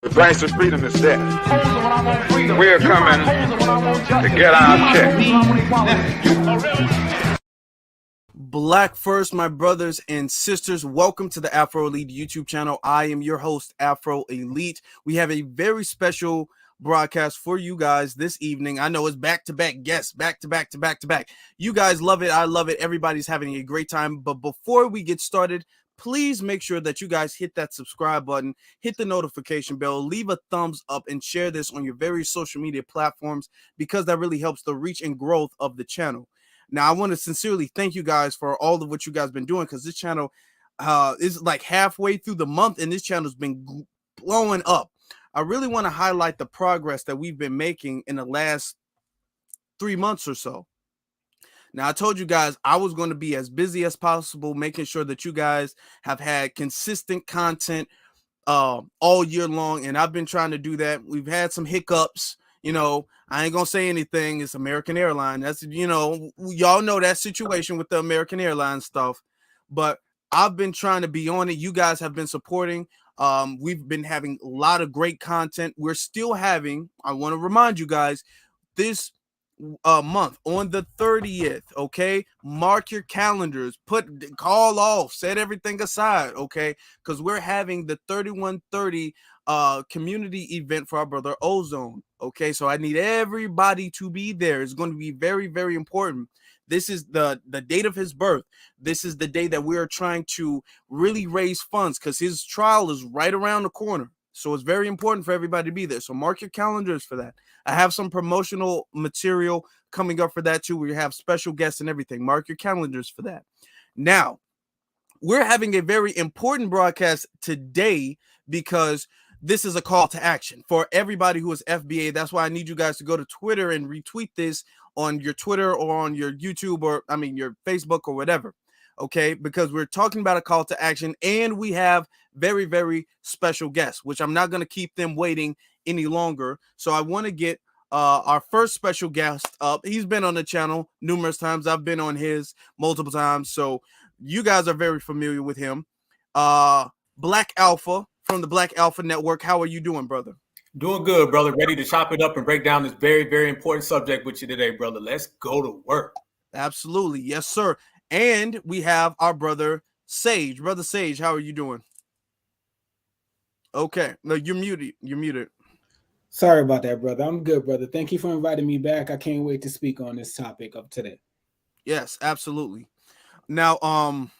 The price of freedom is death. We're coming to get our check. Black first, my brothers and sisters. Welcome to the Afro Elite YouTube channel. I am your host, Afro Elite. We have a very special broadcast for you guys this evening. I know it's back-to-back guests, back-to-back. You guys love it. I love it. Everybody's having a great time. But before we get started, please make sure that you guys hit that subscribe button, hit the notification bell, leave a thumbs up, and share this on your various social media platforms because that really helps the reach and growth of the channel. Now, I want to sincerely thank you guys for all of what you guys been doing because this channel is like halfway through the month and this channel's been blowing up. I really want to highlight the progress that we've been making in the last 3 months or so. Now, I told you guys I was going to be as busy as possible, making sure that you guys have had consistent content all year long, and I've been trying to do that. We've had some hiccups. You know, I ain't gonna say anything. It's American Airlines. That's, you know, y'all know that situation with the American Airlines stuff. But I've been trying to be on it. You guys have been supporting. We've been having a lot of great content. We're still having, I want to remind you guys, this month on the 30th, okay, mark your calendars, call off, set everything aside, okay, because we're having the 3130 community event for our brother Ozone. Okay, so I need everybody to be there. It's going to be very, very important. This is the date of his birth. This is the day that we are trying to really raise funds because his trial is right around the corner. So it's very important for everybody to be there. So mark your calendars for that. I have some promotional material coming up for that too. We have special guests and everything. Mark your calendars for that. Now, we're having a very important broadcast today because this is a call to action for everybody who is FBA. That's why I need you guys to go to Twitter and retweet this on your Twitter or on your YouTube or, I mean, your Facebook or whatever. Okay, because we're talking about a call to action and we have very, very special guests, which I'm not going to keep them waiting any longer. So I want to get our first special guest up. He's been on the channel numerous times. I've been on his multiple times. So you guys are very familiar with him. Black Alpha from the Black Alpha Network. How are you doing, brother? Doing good, brother. Ready to chop it up and break down this very, very important subject with you today, brother. Let's go to work. Absolutely. Yes, sir. And we have our brother Sage. Brother Sage, how are you doing? Okay. No, you're muted. You're muted. Sorry about that, brother. I'm good, brother. Thank you for inviting me back. I can't wait to speak on this topic of today. Yes, absolutely. Now,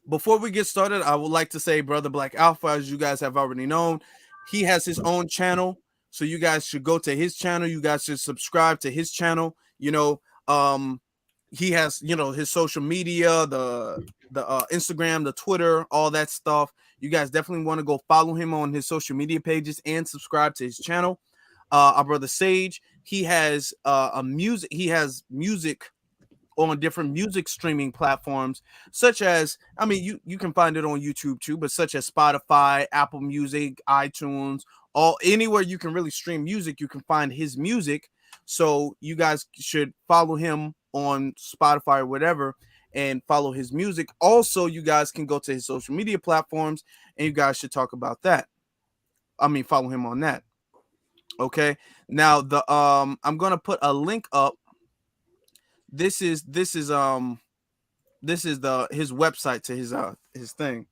before we get started, I would like to say Brother Black Alpha, as you guys have already known, he has his own channel. So you guys should go to his channel. You guys should subscribe to his channel. You know, he has, you know, his social media, the Instagram, the Twitter, all that stuff. You guys definitely want to go follow him on his social media pages and subscribe to his channel. Our brother Sage, he has music on different music streaming platforms, such as, I mean, you can find it on YouTube too, but such as Spotify, Apple Music, iTunes, anywhere you can really stream music, you can find his music. So you guys should follow him on Spotify or whatever and follow his music. Also, you guys can go to his social media platforms and you guys should talk about that. I mean, follow him on that. Okay. Now I'm gonna put a link up. This is his website to his thing,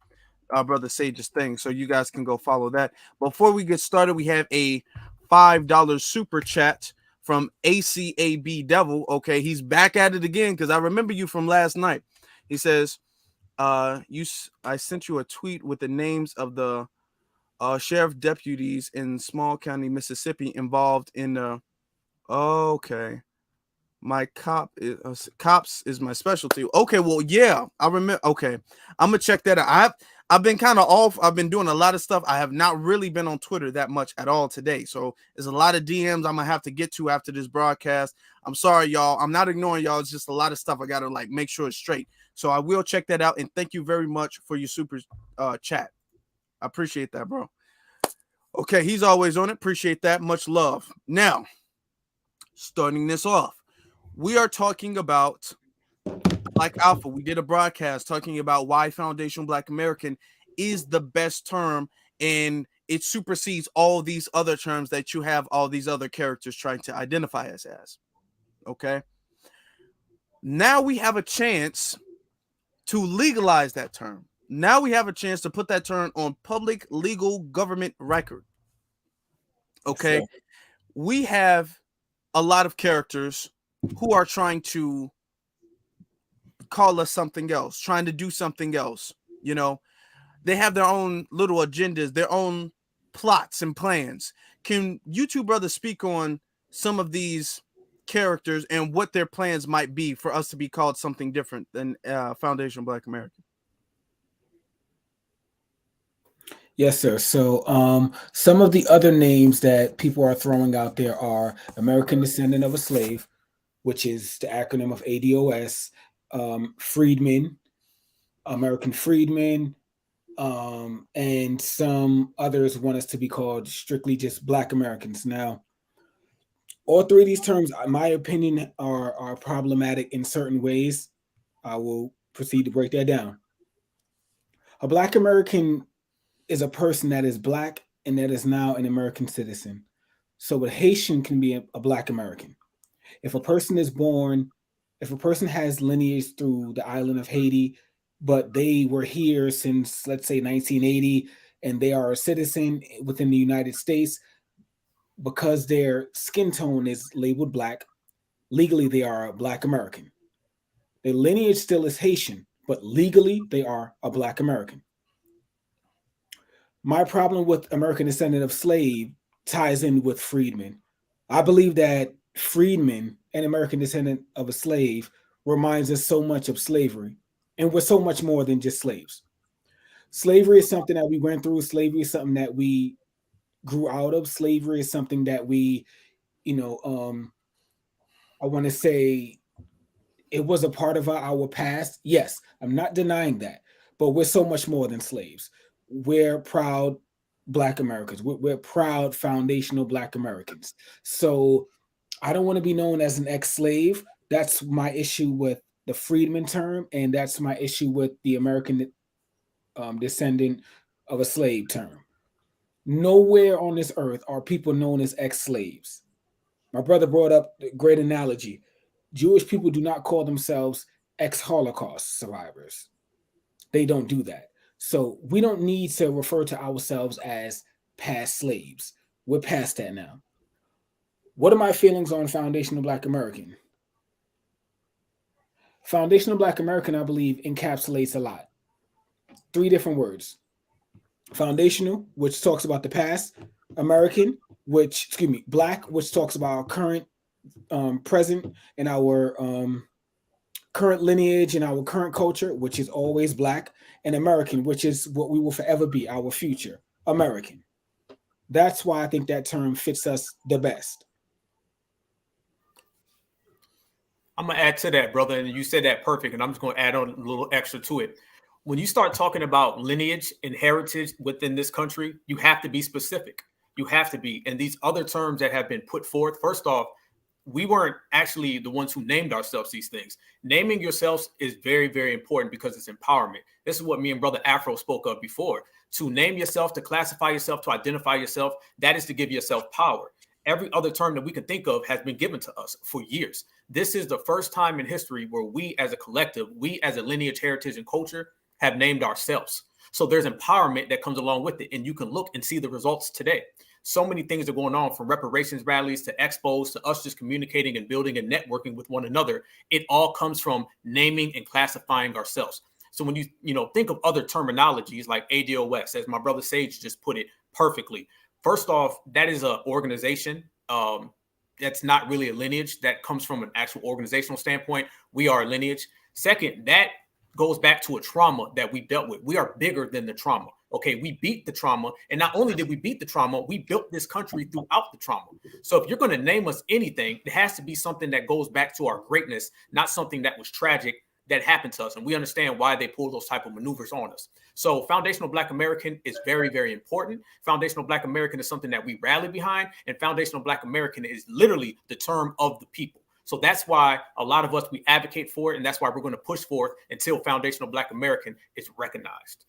our brother Sage's thing. So you guys can go follow that. Before we get started, we have a $5 super chat from ACAB Devil. Okay, he's back at it again because I remember you from last night. He says, I sent you a tweet with the names of the sheriff deputies in Small County, Mississippi involved in the okay. My cops is my specialty. Okay, well, yeah, I remember. Okay, I'm gonna check that out. I've been kind of off. I've been doing a lot of stuff. I have not really been on Twitter that much at all today. So there's a lot of DMs I'm gonna have to get to after this broadcast. I'm sorry, y'all. I'm not ignoring y'all. It's just a lot of stuff I gotta like make sure it's straight. So I will check that out. And thank you very much for your super chat. I appreciate that, bro. Okay, he's always on it. Appreciate that. Much love. Now, starting this off, we are talking about Black Alpha. We did a broadcast talking about why Foundational Black American is the best term in it supersedes all these other terms that you have all these other characters trying to identify us as. Okay. Now we have a chance to legalize that term. Now we have a chance to put that term on public legal government record. Okay. Yes, we have a lot of characters who are trying to call us something else, trying to do something else. You know, they have their own little agendas, their own plots and plans. Can you two brothers speak on some of these characters and what their plans might be for us to be called something different than Foundation Black American? Yes, sir. So some of the other names that people are throwing out there are American Descendant of a Slave, which is the acronym of ADOS, Freedmen, American Freedmen, and some others want us to be called strictly just Black Americans. Now, all three of these terms, in my opinion, are problematic in certain ways. I will proceed to break that down. A Black American is a person that is Black and that is now an American citizen. So a Haitian can be a Black American. If a person is born, if a person has lineage through the island of Haiti, but they were here since, let's say, 1980, and they are a citizen within the United States, because their skin tone is labeled Black, legally they are a Black American. Their lineage still is Haitian, but legally they are a Black American. My problem with American Descendant of Slave ties in with freedmen. I believe that freedmen and American Descendant of a Slave reminds us so much of slavery, and we're so much more than just slaves. Slavery is something that we went through. Slavery is something that we grew out of. Slavery is something that we, I want to say it was a part of our past. Yes, I'm not denying that, but we're so much more than slaves. We're proud Black Americans. We're proud foundational Black Americans. So I don't want to be known as an ex-slave. That's my issue with the freedman term, and that's my issue with the American descendant of a slave term. Nowhere on this earth are people known as ex-slaves. My brother brought up a great analogy. Jewish people do not call themselves ex-Holocaust survivors. They don't do that. So we don't need to refer to ourselves as past slaves. We're past that now. What are my feelings on Foundational Black American? Foundational Black American, I believe, encapsulates a lot. 3 different words. Foundational, which talks about the past. American, Black, which talks about our current, present, and our current lineage and our current culture, which is always Black. And American, which is what we will forever be, our future, American. That's why I think that term fits us the best. I'm going to add to that, brother, and you said that perfect, and I'm just going to add on a little extra to it. When you start talking about lineage and heritage within this country, you have to be specific. You have to be. And these other terms that have been put forth, first off, we weren't actually the ones who named ourselves these things. Naming yourselves is very, very important because it's empowerment. This is what me and Brother Afro spoke of before. To name yourself, to classify yourself, to identify yourself, that is to give yourself power. Every other term that we can think of has been given to us for years. This is the first time in history where we as a collective, we as a lineage, heritage, and culture have named ourselves. So there's empowerment that comes along with it. And you can look and see the results today. So many things are going on, from reparations rallies to expos to us just communicating and building and networking with one another. It all comes from naming and classifying ourselves. So when you think of other terminologies like ADOS, as my brother Sage just put it perfectly. First off, that is an organization. That's not really a lineage. That comes from an actual organizational standpoint. We are a lineage. Second, that goes back to a trauma that we dealt with. We are bigger than the trauma. Okay, we beat the trauma. And not only did we beat the trauma, we built this country throughout the trauma. So if you're going to name us anything, it has to be something that goes back to our greatness, not something that was tragic that happened to us. And we understand why they pull those type of maneuvers on us. So Foundational Black American is very, very important. Foundational Black American is something that we rally behind. And Foundational Black American is literally the term of the people. So that's why a lot of us, we advocate for it. And that's why we're going to push forth until Foundational Black American is recognized.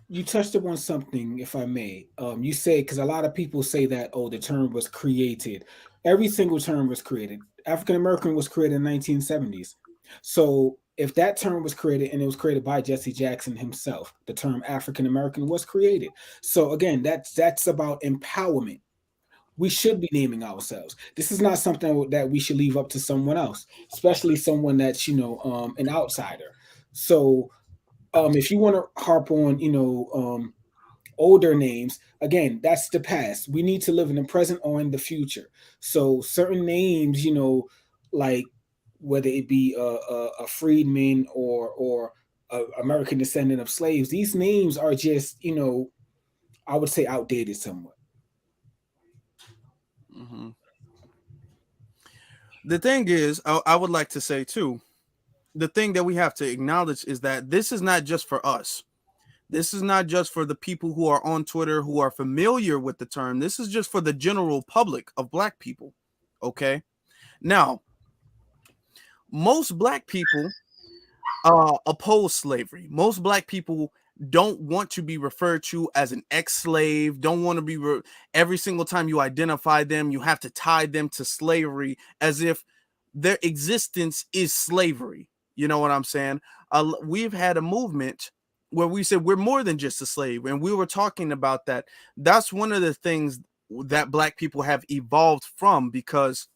you touched upon something, if I may. You say, because a lot of people say that, oh, the term was created. Every single term was created. African American was created in the 1970s. So if that term was created and it was created by Jesse Jackson himself, the term African American was created. So again, that's about empowerment. We should be naming ourselves. This is not something that we should leave up to someone else, especially someone that's an outsider. So if you want to harp on older names, again, that's the past. We need to live in the present or in the future. So certain names, like whether it be a freedman or a American descendant of slaves, these names are just I would say outdated somewhat. Mm-hmm. The thing is, I would like to say too, the thing that we have to acknowledge is that this is not just for us. This is not just for the people who are on Twitter who are familiar with the term. This is just for the general public of Black people. Okay. Now, most Black people oppose slavery. Most Black people don't want to be referred to as an ex-slave, don't want to be every single time you identify them, you have to tie them to slavery as if their existence is slavery. You know what I'm saying? We've had a movement where we said we're more than just a slave, and we were talking about that. That's one of the things that Black people have evolved from, because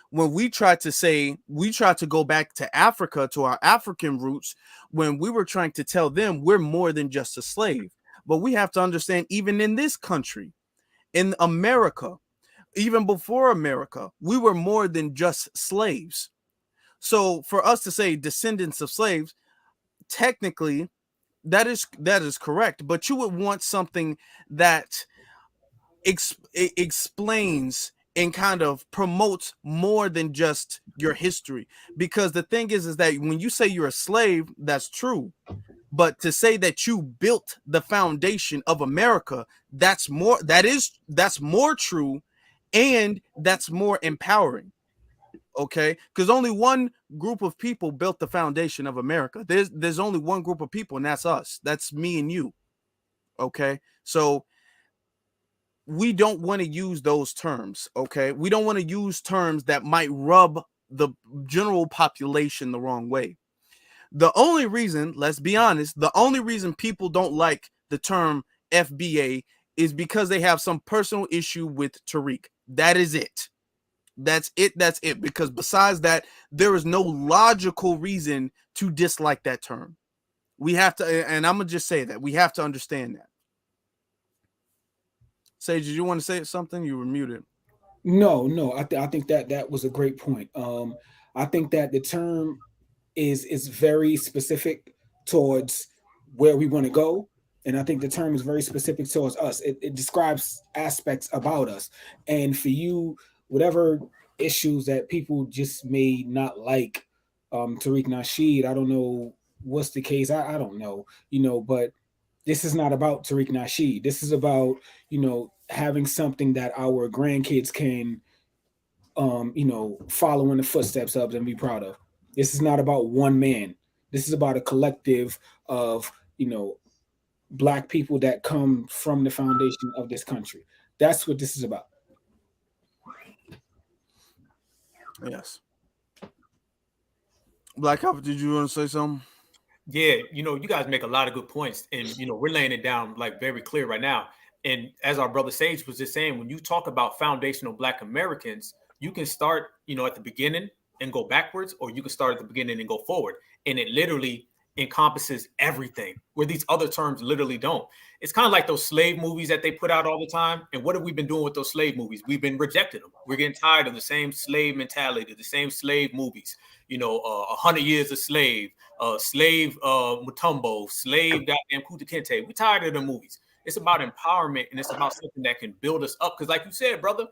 when we tried to go back to Africa, to our African roots, when we were trying to tell them we're more than just a slave. But we have to understand, even in this country, in America, even before America, we were more than just slaves. So for us to say descendants of slaves, technically, that is correct. But you would want something that explains and kind of promotes more than just your history. Because the thing is that when you say you're a slave, that's true. But to say that you built the foundation of America, that's more true, and that's more empowering. Okay, because only one group of people built the foundation of America. There's only one group of people, and that's us. That's me and you. Okay, so we don't want to use those terms. Okay, we don't want to use terms that might rub the general population the wrong way. The only reason, let's be honest, the only reason people don't like the term FBA is because they have some personal issue with Tariq. That is it. That's it. Because besides that, there is no logical reason to dislike that term. We have to, and I'm gonna just say that we have to understand that. Sage, did you want to say something? You were muted. No. I think that was a great point. I think that the term is very specific towards where we want to go, and I think the term is very specific towards us. It describes aspects about us, and for you, whatever issues that people just may not like, Tariq Nasheed, I don't know what's the case. I don't know, but this is not about Tariq Nasheed. This is about having something that our grandkids can follow in the footsteps of and be proud of. This is not about one man. This is about a collective of Black people that come from the foundation of this country. That's what this is about. Yes. Black Alpha, did you want to say something? Yeah, you guys make a lot of good points, and we're laying it down like very clear right now. And as our brother Sage was just saying, when you talk about foundational Black Americans, you can start, at the beginning and go backwards, or you can start at the beginning and go forward. And it literally encompasses everything, where these other terms literally don't. It's kind of like those slave movies that they put out all the time. And what have we been doing with those slave movies? We've been rejecting them. We're getting tired of the same slave mentality, the same slave movies. 100 Years a Slave, Slave Mutombo, Slave goddamn Kuta Kinte. We're tired of the movies. It's about empowerment, and it's about something that can build us up. Because like you said, brother,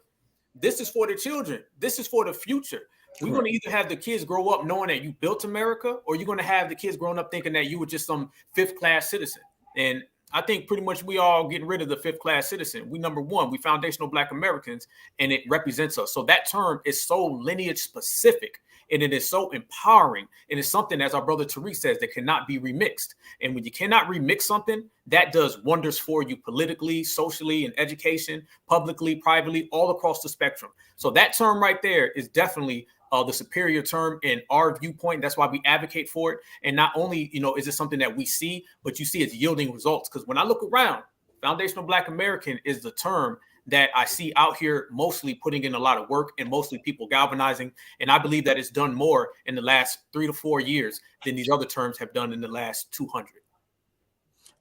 this is for the children. This is for the future. We're going to either have the kids grow up knowing that you built America, or you're going to have the kids growing up thinking that you were just some fifth-class citizen. And I think pretty much we all getting rid of the fifth-class citizen. We number one, we foundational Black Americans, and it represents us. So that term is so lineage specific, and it is so empowering. And it's something, as our brother Tariq says, that cannot be remixed. And when you cannot remix something, that does wonders for you politically, socially, in education, publicly, privately, all across the spectrum. So that term right there is definitely the superior term in our viewpoint. That's why we advocate for it. And not only, is it something that we see, but you see it's yielding results. Because when I look around, foundational Black American is the term that I see out here mostly putting in a lot of work and mostly people galvanizing. And I believe that it's done more in the last 3 to 4 years than these other terms have done in the last 200.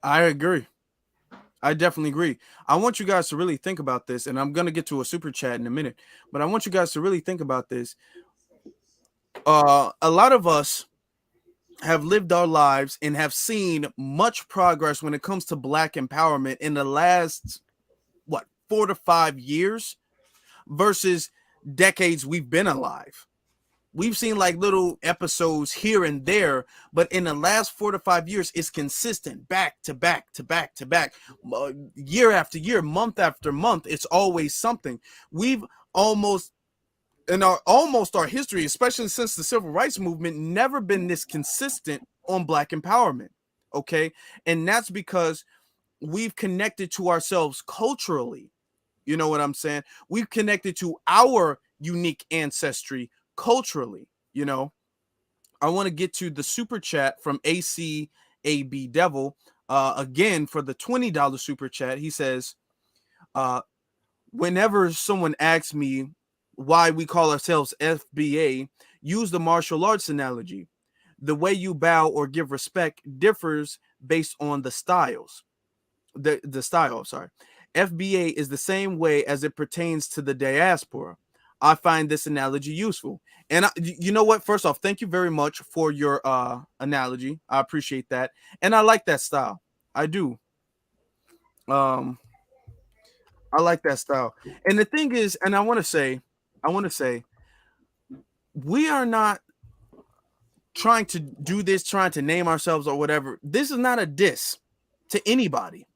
I agree. I definitely agree. I want you guys to really think about this, and I'm going to get to a super chat in a minute, but I want you guys to really think about this. A lot of us have lived our lives and have seen much progress when it comes to Black empowerment in the last, 4 to 5 years versus decades we've been alive. We've seen like little episodes here and there, but in the last 4 to 5 years, it's consistent, back to back to back to back, year after year, month after month. It's always something. We've almost in our history, especially since the civil rights movement, never been this consistent on Black empowerment. Okay, and that's because we've connected to ourselves culturally. You know what I'm saying? We've connected to our unique ancestry culturally. I want to get to the super chat from ACAB Devil again for the $20 super chat. He says, whenever someone asks me why we call ourselves FBA, use the martial arts analogy. The way you bow or give respect differs based on the styles. The style, sorry. FBA is the same way as it pertains to the diaspora. I find this analogy useful. And you know what? First off, thank you very much for your analogy. I appreciate that. And I like that style. I do. I like that style. And the thing is, and I want to say, we are not trying to do this, trying to name ourselves or whatever. This is not a diss to anybody.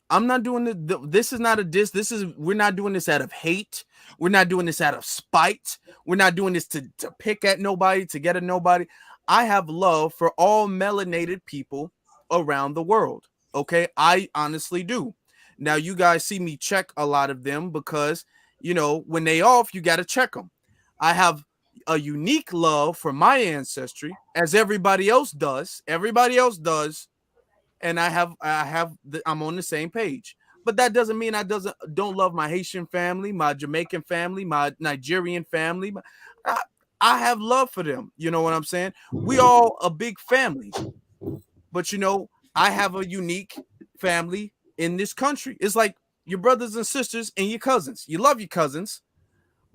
I'm not doing this is not a diss. We're not doing this out of hate. We're not doing this out of spite. We're not doing this to pick at nobody, to get at nobody. I have love for all melanated people around the world. Okay, I honestly do. Now you guys see me check a lot of them because when they off, you got to check them. I have a unique love for my ancestry, as everybody else does. And I'm on the same page, but that doesn't mean I don't love my Haitian family, my Jamaican family, my Nigerian family. I have love for them. You know what I'm saying? We all a big family, but I have a unique family in this country. It's like your brothers and sisters and your cousins. You love your cousins,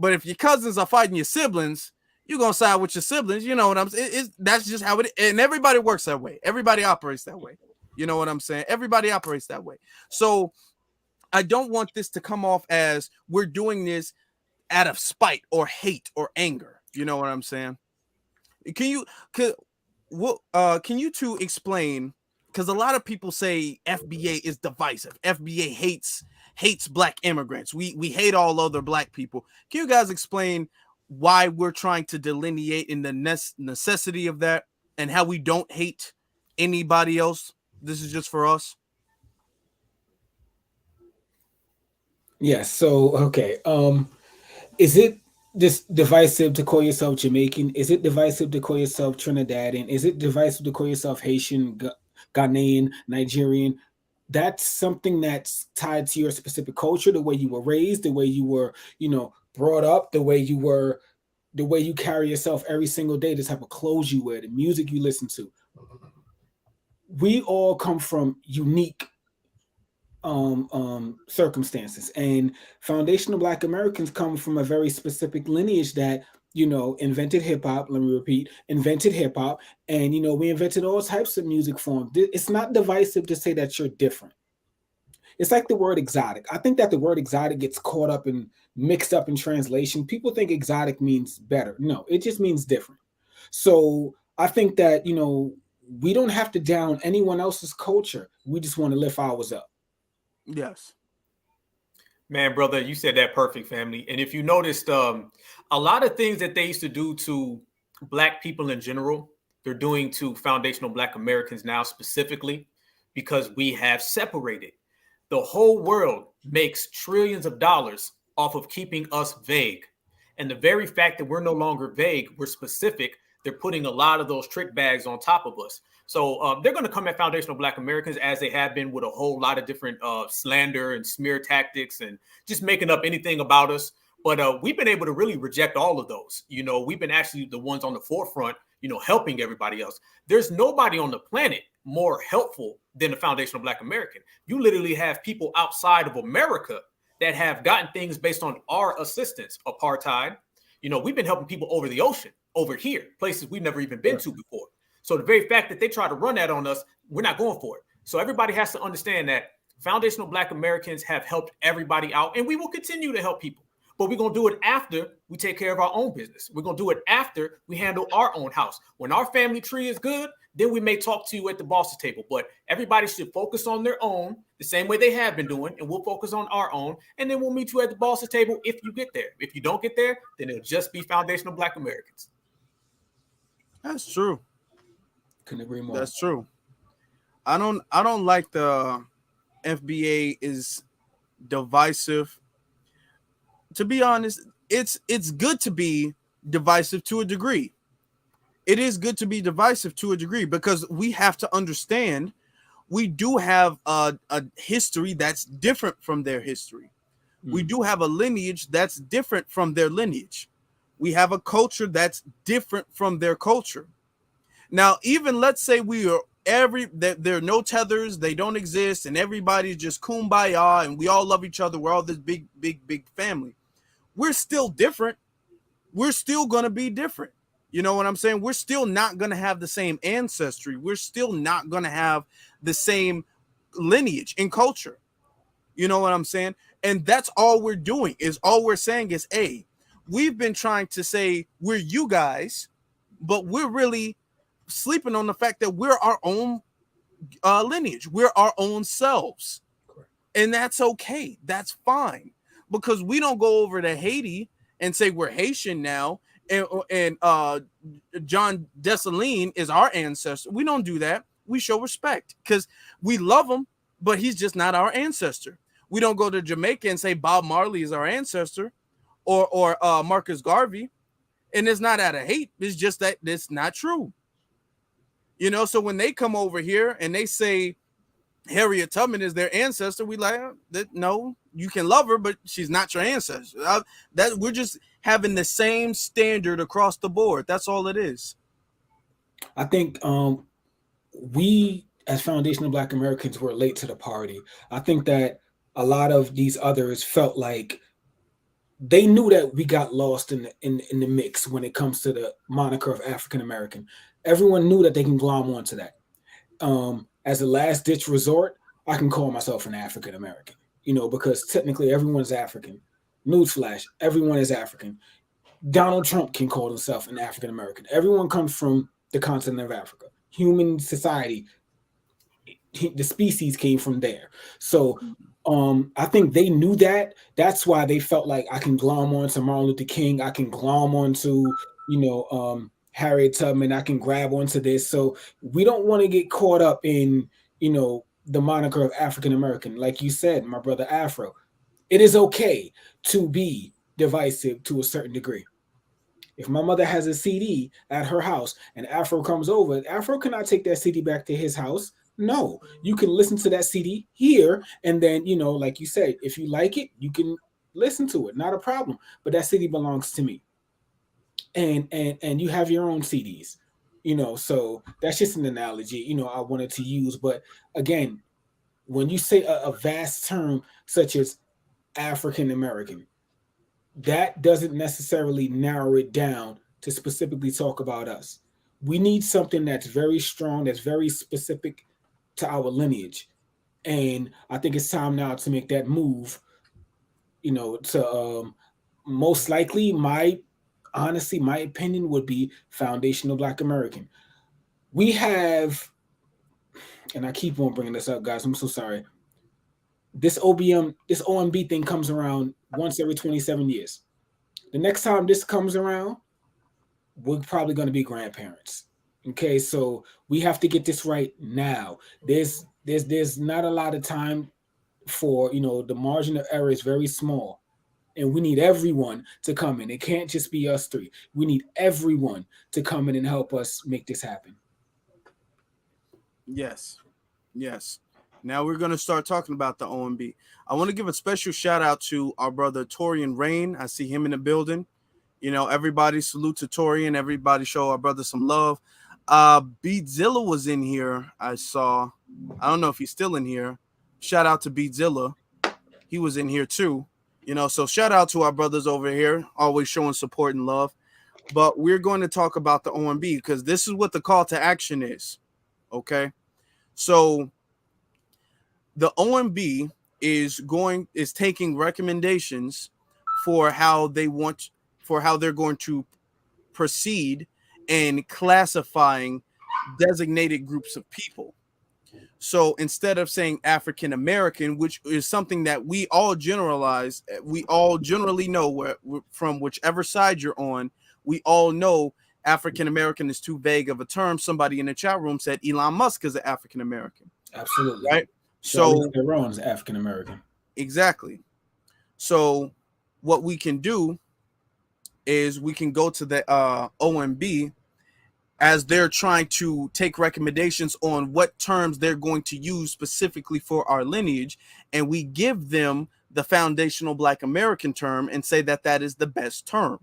but if your cousins are fighting your siblings, you're gonna side with your siblings. You know what I'm saying? That's just how it is. And everybody works that way. Everybody operates that way. You know what I'm saying? Everybody operates that way. So I don't want this to come off as we're doing this out of spite or hate or anger. You know what I'm saying? Can you two explain? Because a lot of people say FBA is divisive. FBA hates Black immigrants. We hate all other Black people. Can you guys explain why we're trying to delineate in the necessity of that and how we don't hate anybody else? This is just for us. Yes. So, okay. Is it just divisive to call yourself Jamaican? Is it divisive to call yourself Trinidadian? Is it divisive to call yourself Haitian, Ghanaian, Nigerian? That's something that's tied to your specific culture, the way you were raised, the way you were, brought up, the way you carry yourself every single day, the type of clothes you wear, the music you listen to. We all come from unique circumstances, and foundational Black Americans come from a very specific lineage that invented hip-hop. Let me repeat, invented hip-hop. And we invented all types of music forms. It's not divisive to say that you're different. It's like the word exotic. I think that the word exotic gets caught up and mixed up in translation. People think exotic means better. No, it just means different. So I think that we don't have to down anyone else's culture. We just want to lift ours up. Yes. Man, brother, you said that perfect, family. And if you noticed, a lot of things that they used to do to Black people in general, they're doing to foundational Black Americans now specifically. because we have separated. The whole world makes trillions of dollars off of keeping us vague. And the very fact that we're no longer vague, we're specific, they're putting a lot of those trick bags on top of us. So they're going to come at foundational Black Americans as they have been with a whole lot of different slander and smear tactics and just making up anything about us. But we've been able to really reject all of those. You know, we've been actually the ones on the forefront, you know, helping everybody else. There's nobody on the planet more helpful than the foundational Black American. You literally have people outside of America that have gotten things based on our assistance. Apartheid, you know, we've been helping people over the ocean, over here, places we've never even been to before. So the very fact that they try to run that on us, we're not going for it. So everybody has to understand that foundational Black Americans have helped everybody out, and we will continue to help people. But we're going to do it after we take care of our own business. We're going to do it after we handle our own house. When our family tree is good, then we may talk to you at the boss's table. But everybody should focus on their own the same way they have been doing, and we'll focus on our own. And then we'll meet you at the boss's table if you get there. If you don't get there, then it'll just be foundational Black Americans. That's true. Couldn't agree more. That's true. I don't like the FBA is divisive. To be honest, it's good to be divisive to a degree. It is good to be divisive to a degree because we have to understand we do have a history that's different from their history. We do have a lineage that's different from their lineage. We have a culture that's different from their culture. Now, even let's say we are there are no tethers, they don't exist, and everybody's just kumbaya and we all love each other. We're all this big family. We're still different. We're still going to be different. You know what I'm saying? We're still not going to have the same ancestry. We're still not going to have the same lineage and culture. You know what I'm saying? And that's all we're doing all we're saying is, hey, we've been trying to say we're you guys, but we're really sleeping on the fact that we're our own lineage. We're our own selves. Correct. And that's okay. That's fine. Because we don't go over to Haiti and say we're Haitian now and John Dessalines is our ancestor. We don't do that. We show respect because we love him, but he's just not our ancestor. We don't go to Jamaica and say Bob Marley is our ancestor or Marcus Garvey. And it's not out of hate. It's just that it's not true. You know, so when they come over here and they say Harriet Tubman is their ancestor, we like, no, you can love her, but she's not your ancestor. That we're just having the same standard across the board. That's all it is. I think we as foundational Black Americans were late to the party. I think that a lot of these others felt like they knew that we got lost in the mix when it comes to the moniker of African American. Everyone knew that they can glom onto that. As a last ditch resort, I can call myself an African American, you know, because technically everyone's African. Newsflash, everyone is African. Donald Trump can call himself an African American. Everyone comes from the continent of Africa. Human society, the species came from there. So I think they knew that. That's why they felt like I can glom onto Martin Luther King. I can glom onto, Harriet Tubman. I can grab onto this. So we don't want to get caught up in, the moniker of African American. Like you said, my brother Afro, it is okay to be divisive to a certain degree. If my mother has a CD at her house and Afro comes over, Afro cannot take that CD back to his house. No, you can listen to that CD here. And then, like you said, if you like it, you can listen to it. Not a problem. But that CD belongs to me. And you have your own CDs, so that's just an analogy, I wanted to use. But again, when you say a vast term such as African American, that doesn't necessarily narrow it down to specifically talk about us. We need something that's very strong, that's very specific to our lineage. And I think it's time now to make that move, to most likely my opinion would be foundational Black American. We have, and I keep on bringing this up, guys, I'm so sorry. This OMB thing comes around once every 27 years. The next time this comes around, we're probably going to be grandparents. Okay, so we have to get this right now. There's There's not a lot of time for, the margin of error is very small. And we need everyone to come in. It can't just be us three. We need everyone to come in and help us make this happen. Yes. Now we're going to start talking about the OMB. I want to give a special shout out to our brother Torian Rain. I see him in the building. Everybody salute to Torian. Everybody show our brother some love. Beatzilla was in here. I saw. I don't know if he's still in here. Shout out to Beatzilla. He was in here too. So shout out to our brothers over here, always showing support and love. But we're going to talk about the OMB because this is what the call to action is. Okay. So the OMB is taking recommendations for how they're going to proceed in classifying designated groups of people. So instead of saying African American, which is something that we all generally know from whichever side you're on, we all know African American is too vague of a term. Somebody in the chat room said Elon Musk is an African American. Absolutely. Right. So Iran's African American. Exactly. So what we can do is we can go to the OMB as they're trying to take recommendations on what terms they're going to use specifically for our lineage, and we give them the foundational Black American term and say that that is the best term.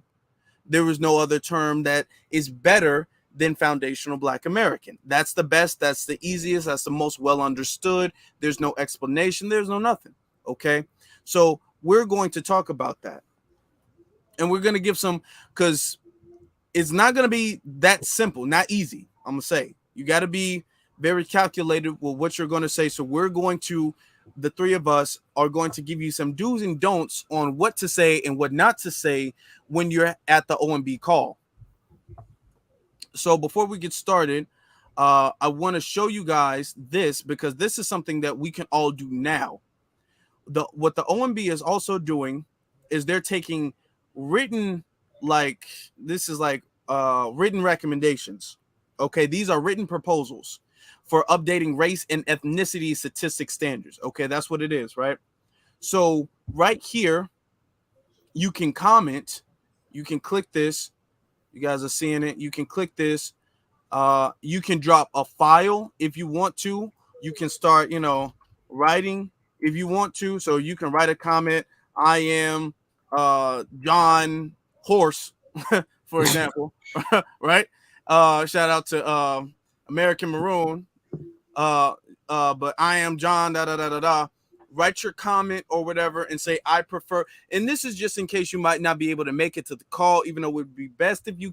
There is no other term that is better than foundational Black American. That's the best, that's the easiest, that's the most well understood. There's no explanation, there's no nothing. Okay, so we're going to talk about that, and we're going to give some, because it's not going to be that simple, not easy. I'm going to say you got to be very calculated with what you're going to say. So the three of us are going to give you some do's and don'ts on what to say and what not to say when you're at the OMB call. So before we get started, I want to show you guys this, because this is something that we can all do now. What the OMB is also doing is they're taking written recommendations. Okay, these are written proposals for updating race and ethnicity statistic standards. Okay, that's what it is, right? So right here, you can comment, you can click this. You guys are seeing it. You can click this. You can drop a file if you want to. You can start, writing if you want to. So you can write a comment. I am John Horse, for example, right? Shout out to American Maroon. But I am John, Write your comment or whatever and say, I prefer. And this is just in case you might not be able to make it to the call, even though it would be best if you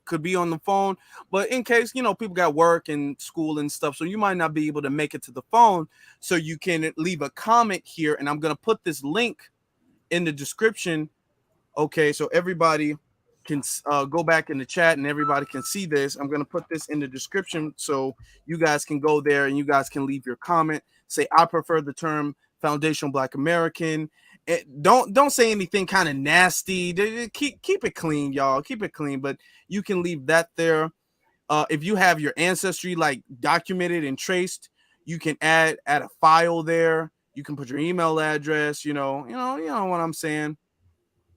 could be on the phone. But in case, people got work and school and stuff, so you might not be able to make it to the phone. So you can leave a comment here, and I'm going to put this link in the description. Okay, so everybody can go back in the chat and everybody can see this. I'm going to put this in the description so you guys can go there and you guys can leave your comment. Say, I prefer the term foundational Black American. Don't say anything kind of nasty. Keep it clean, y'all. Keep it clean. But you can leave that there. If you have your ancestry documented and traced, you can add a file there. You can put your email address. You know what I'm saying.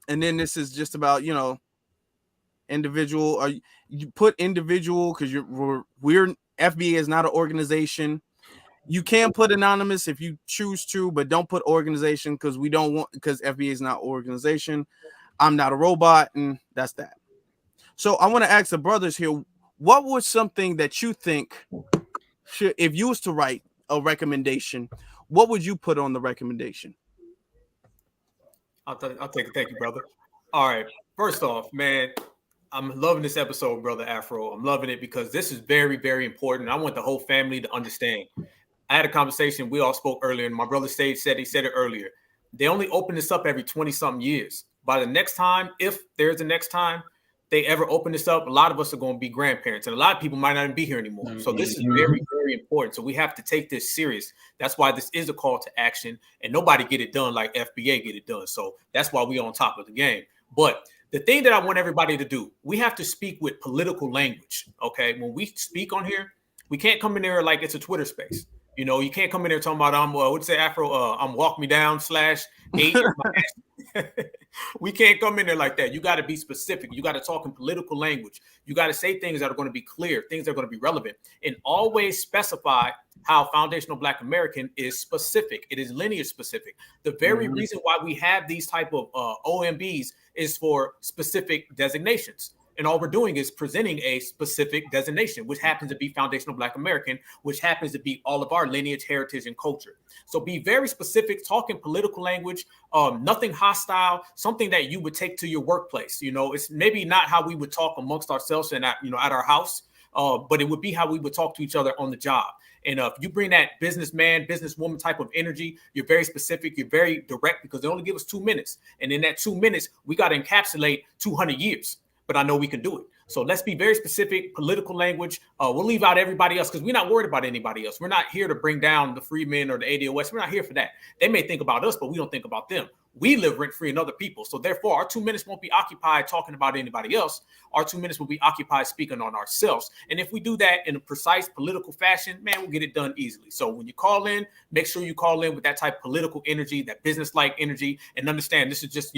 And then this is just about individual, or you put individual because we're FBA is not an organization. You can put anonymous if you choose to, but don't put organization because FBA is not organization. I'm not a robot, and that's that. So I want to ask the brothers here, what was something that you think if you was to write a recommendation, what would you put on the recommendation? I'll take it. Thank you, brother. All right. First off, man, I'm loving this episode, Brother Afro. I'm loving it because this is very, very important. I want the whole family to understand. I had a conversation. We all spoke earlier, and my brother said it earlier. They only open this up every 20-something years. By the next time, if there's a next time they ever open this up, a lot of us are going to be grandparents, and a lot of people might not even be here anymore. Mm-hmm. So this is very, very important. So we have to take this serious. That's why this is a call to action, and nobody get it done like FBA get it done. So that's why we're on top of the game. But the thing that I want everybody to do, we have to speak with political language, okay? When we speak on here, we can't come in there like it's a Twitter space. You know, you can't come in there talking about what's the Afro? I'm walk me down /8. We can't come in there like that. You got to be specific. You got to talk in political language. You got to say things that are going to be clear, things that are going to be relevant, and always specify how foundational Black American is specific. It is lineage specific. The very reason why we have these type of OMBs is for specific designations. And all we're doing is presenting a specific designation, which happens to be foundational Black American, which happens to be all of our lineage, heritage, and culture. So be very specific, talk in political language, nothing hostile, something that you would take to your workplace. You know, it's maybe not how we would talk amongst ourselves and at our house, but it would be how we would talk to each other on the job. And if you bring that businessman, businesswoman type of energy, you're very specific, you're very direct, because they only give us 2 minutes. And in that 2 minutes, we got to encapsulate 200 years. But I know we can do it. So let's be very specific, political language. We'll leave out everybody else because we're not worried about anybody else. We're not here to bring down the freemen or the ADOS. We're not here for that. They may think about us, but we don't think about them. We live rent-free in other people. So therefore, our 2 minutes won't be occupied talking about anybody else. Our 2 minutes will be occupied speaking on ourselves. And if we do that in a precise political fashion, man, we'll get it done easily. So when you call in, make sure you call in with that type of political energy, that business-like energy, and understand this is just,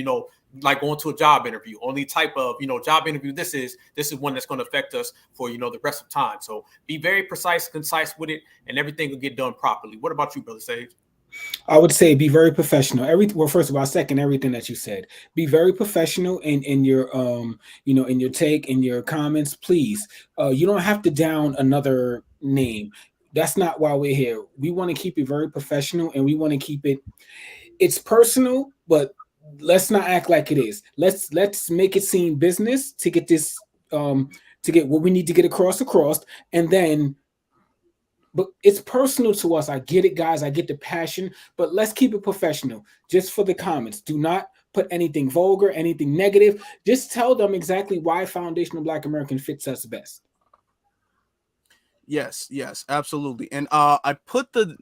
like going to a job interview. Only type of, job interview this is one that's going to affect us for, the rest of time. So be very precise, concise with it, and everything will get done properly. What about you, Brother Sage? I would say be very professional. Well, first of all, I second everything that you said. Be very professional in your in your take, in your comments, please. You don't have to down another name. That's not why we're here. We want to keep it very professional, and we want to keep it's personal, but let's not act like it is. Let's make it seem business to get this to get what we need to get across, and then. But it's personal to us. I get it, guys. I get the passion, but let's keep it professional. Just for the comments, do not put anything vulgar, anything negative. Just tell them exactly why foundational Black American fits us best. Yes, absolutely. And I put the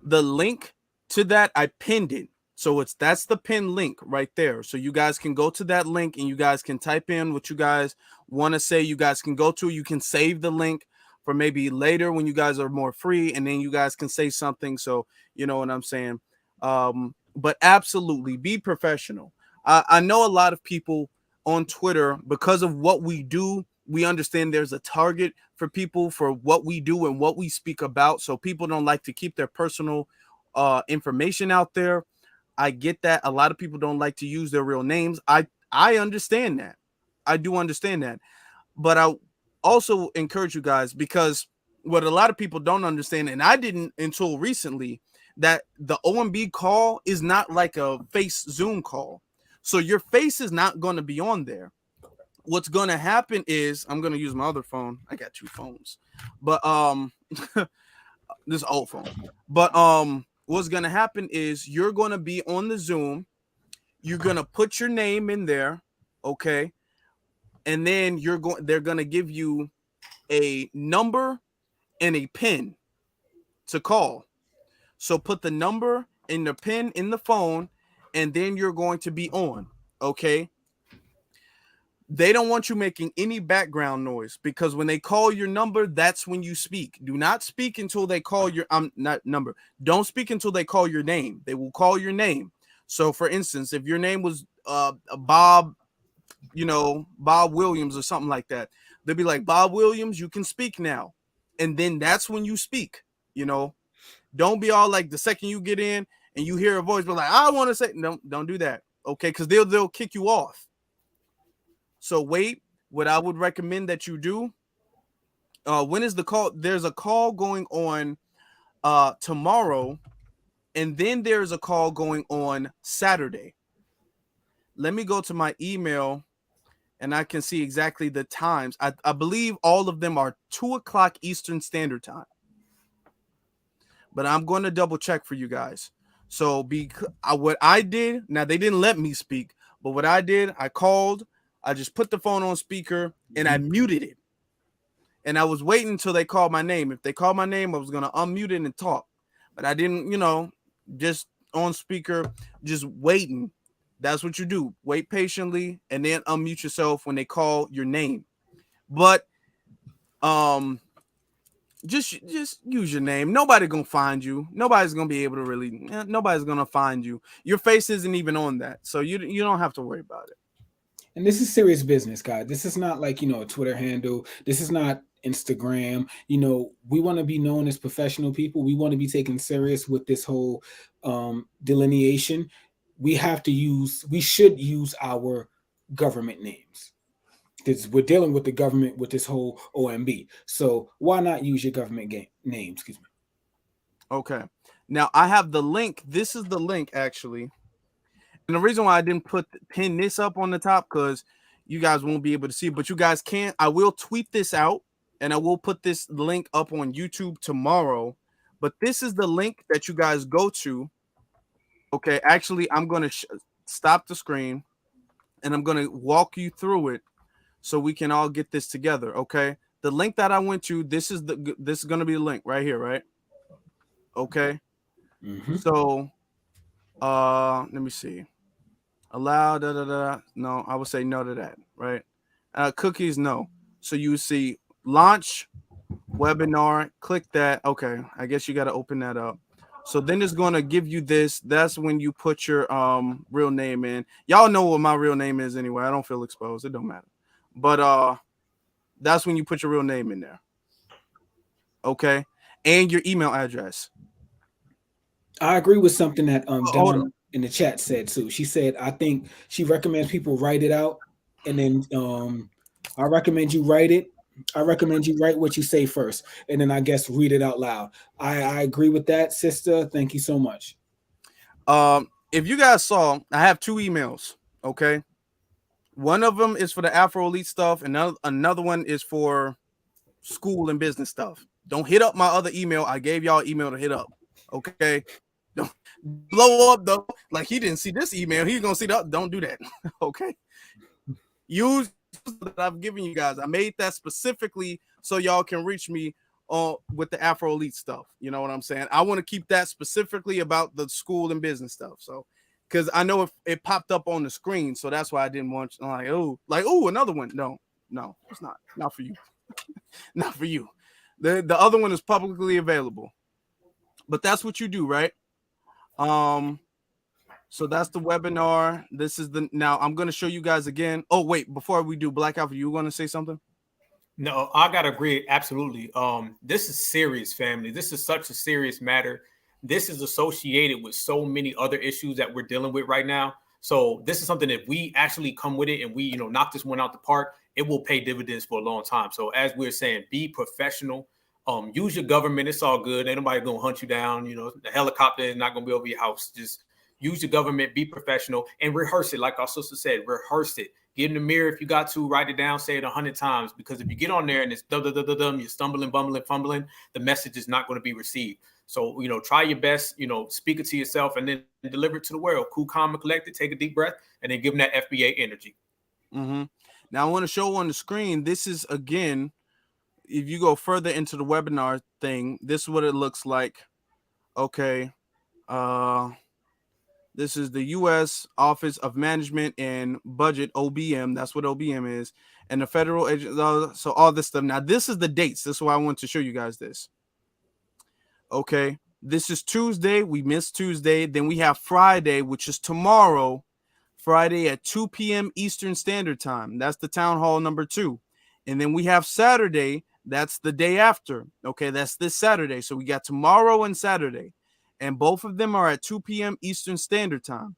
link to that. I pinned it. So that's the pin link right there. So you guys can go to that link and you guys can type in what you guys want to say. You guys can go to, you can save the link for maybe later when you guys are more free, and then you guys can say something. So you know what I'm saying. But absolutely be professional. I know a lot of people on Twitter, because of what we do, we understand there's a target for people for what we do and what we speak about. So people don't like to keep their personal information out there. I get that. A lot of people don't like to use their real names. I understand that. I do understand that. But I also encourage you guys, because what a lot of people don't understand, and I didn't until recently, that the OMB call is not like a face Zoom call. So your face is not going to be on there. What's going to happen is, I'm going to use my other phone. I got 2 phones, but this old phone. But what's going to happen is you're going to be on the Zoom. You're going to put your name in there, okay? And then they're going to give you a number and a pin to call. So put the number and the pin in the phone, and then you're going to be on, okay? They don't want you making any background noise, because when they call your number, that's when you speak. Do not speak until they call your number. Don't speak until they call your name. They will call your name. So for instance, if your name was Bob Williams or something like that, they'll be like, Bob Williams, you can speak now. And then that's when you speak. Don't be all like, the second you get in and you hear a voice, but like, I want to say, no, don't do that. Okay. Cause they'll kick you off. So wait, what I would recommend that you do, when is the call? There's a call going on tomorrow, and then there's a call going on Saturday. Let me go to my email and I can see exactly the times. I believe all of them are 2:00 Eastern Standard Time. But I'm going to double check for you guys. So what I did, now they didn't let me speak, but what I did, I called, I just put the phone on speaker and I muted it. And I was waiting until they called my name. If they called my name, I was going to unmute it and talk. But I didn't, just on speaker, just waiting. That's what you do. Wait patiently and then unmute yourself when they call your name. But just use your name. Nobody gonna find you. Nobody's gonna be able to really. Nobody's gonna find you. Your face isn't even on that, so you don't have to worry about it. And this is serious business, guys. This is not like, a Twitter handle. This is not Instagram. We want to be known as professional people. We want to be taken serious with this whole delineation. We should use our government names. Because we're dealing with the government with this whole OMB. So why not use your government name? Excuse me. Okay. Now I have the link. This is the link actually. And the reason why I didn't pin this up on the top, because you guys won't be able to see, but you guys can. I will tweet this out and I will put this link up on YouTube tomorrow. But this is the link that you guys go to. Okay, actually, I'm going to stop the screen and I'm going to walk you through it so we can all get this together. Okay, the link that I went to, this is going to be the link right here, right? Okay. Mm-hmm. So let me see. Allow no, I would say no to that, right? Cookies, no. So you see launch webinar, click that. Okay, I guess you got to open that up. So then it's going to give you this. That's when you put your real name in. Y'all know what my real name is anyway. I don't feel exposed. It don't matter. But that's when you put your real name in there. Okay, and your email address. I agree with something that Dawn in the chat said too. She said, I think she recommends people write it out, and then I recommend you write it. I recommend you write what you say first, and then I guess read it out loud. I agree with that, sister. Thank you so much. If you guys saw, I have 2 emails. Okay, one of them is for the Afro Elite stuff, and another one is for school and business stuff. Don't hit up my other email. I gave y'all an email to hit up. Okay, don't blow up though. Like he didn't see this email. He's gonna see that. Don't do that. Okay. Use that I've given you guys. I made that specifically so y'all can reach me with the Afro Elite stuff. You know what I'm saying? I want to keep that specifically about the school and business stuff. So, because I know if it popped up on the screen, so that's why I didn't want another one. No, it's not for you. Not for you. The other one is publicly available. But that's what you do, right? So that's the webinar. This is now I'm going to show you guys again. Oh, wait, before we do Black Alpha, you want to say something? No, I got to agree. Absolutely. This is serious, family. This is such a serious matter. This is associated with so many other issues that we're dealing with right now. So this is something that we actually come with it and we, knock this one out the park. It will pay dividends for a long time. So as we're saying, be professional. Use your government. It's all good. Ain't nobody going to hunt you down. The helicopter is not going to be over your house. Just use your government, be professional, and rehearse it. Like our sister said, rehearse it. Get in the mirror if you got to, write it down, say it 100 times. Because if you get on there and it's you're stumbling, bumbling, fumbling, the message is not going to be received. So, try your best, speak it to yourself and then deliver it to the world. Cool, calm, and collected. Take a deep breath and then give them that FBA energy. Mm-hmm. Now, I want to show on the screen. This is, again, if you go further into the webinar thing, this is what it looks like. Okay. This is the U.S. Office of Management and Budget, OBM. That's what OBM is. And the federal agency. So all this stuff. Now, this is the dates. This is why I want to show you guys this. Okay. This is Tuesday. We missed Tuesday. Then we have Friday, which is tomorrow. Friday at 2 p.m. Eastern Standard Time. That's the town hall number 2. And then we have Saturday. That's the day after. Okay. That's this Saturday. So we got tomorrow and Saturday. And both of them are at 2 p.m. Eastern Standard Time.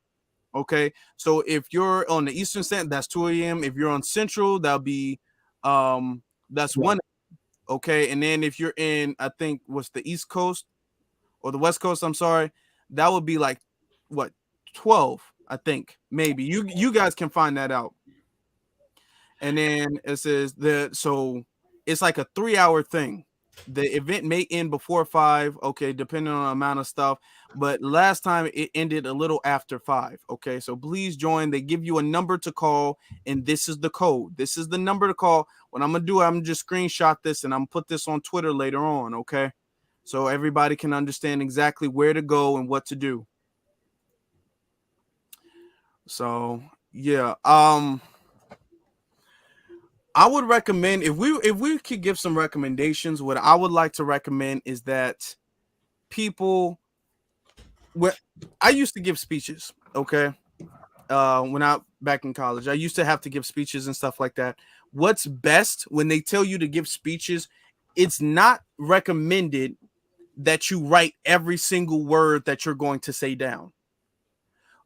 Okay. So if you're on the Eastern Standard, that's 2 a.m. If you're on Central, that'll be that's 1. Okay. And then if you're in, I think, what's the East Coast or the West Coast, I'm sorry, that would be like what, 12, I think, maybe. You guys can find that out. And then it says so it's like a 3-hour thing. The event may end before 5, okay, depending on the amount of stuff. But last time it ended a little after 5. Okay, so please join. They give you a number to call, and this is the code. This is the number to call. What I'm gonna do, I'm just screenshot this and I'm gonna put this on Twitter later on. Okay, so everybody can understand exactly where to go and what to do. So yeah, I would recommend if we could give some recommendations. What I would like to recommend is that people. I used to give speeches. Okay, when I back in college, I used to have to give speeches and stuff like that. What's best when they tell you to give speeches? It's not recommended that you write every single word that you're going to say down.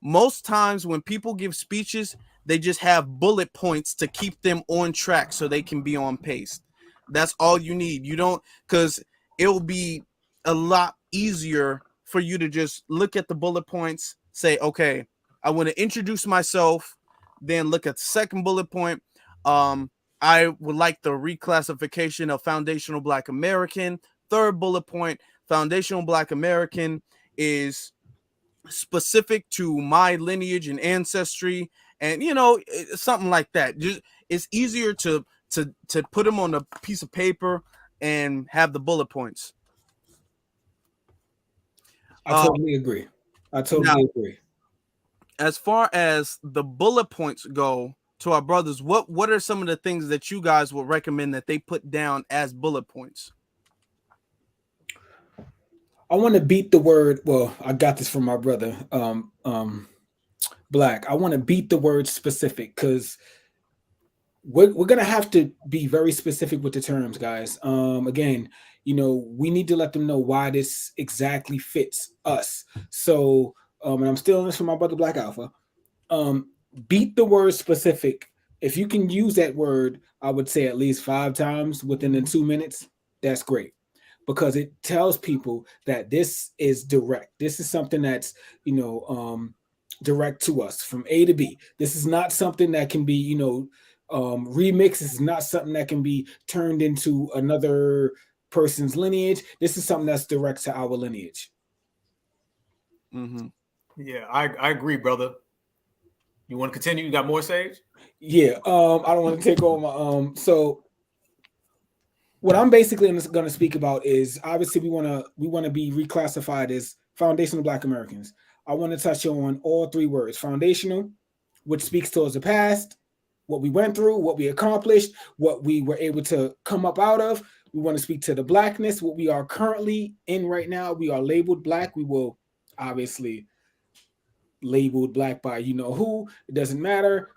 Most times when people give speeches, they just have bullet points to keep them on track so they can be on pace. That's all you need. You don't, because it will be a lot easier for you to just look at the bullet points, say, okay, I want to introduce myself, then look at the second bullet point. I would like the reclassification of foundational Black American. Third bullet point, foundational Black American is specific to my lineage and ancestry, and something like that. Just it's easier to put them on a piece of paper and have the bullet points. I totally agree. As far as the bullet points go, to our brothers, what are some of the things that you guys would recommend that they put down as bullet points? I want to beat the word. Well, I got this from my brother, Black. I want to beat the word specific, because we're gonna have to be very specific with the terms, guys. Again, we need to let them know why this exactly fits us. So, and I'm stealing this from my brother Black Alpha. Beat the word specific. If you can use that word, I would say at least 5 times within the 2 minutes. That's great, because it tells people that this is direct. This is something that's, direct to us from A to B. This is not something that can be, remixed. This is not something that can be turned into another person's lineage. This is something that's direct to our lineage. Mm-hmm. Yeah, I agree, brother. You want to continue? You got more, Sage? Yeah. I don't want to take all my so what I'm basically going to speak about is, obviously we want to be reclassified as foundational Black Americans. I want to touch on all 3 words: foundational, which speaks towards the past, what we went through, what we accomplished, what we were able to come up out of. We want to speak to the Blackness, what we are currently in right now. We are labeled Black. We will obviously labeled Black by who. It doesn't matter,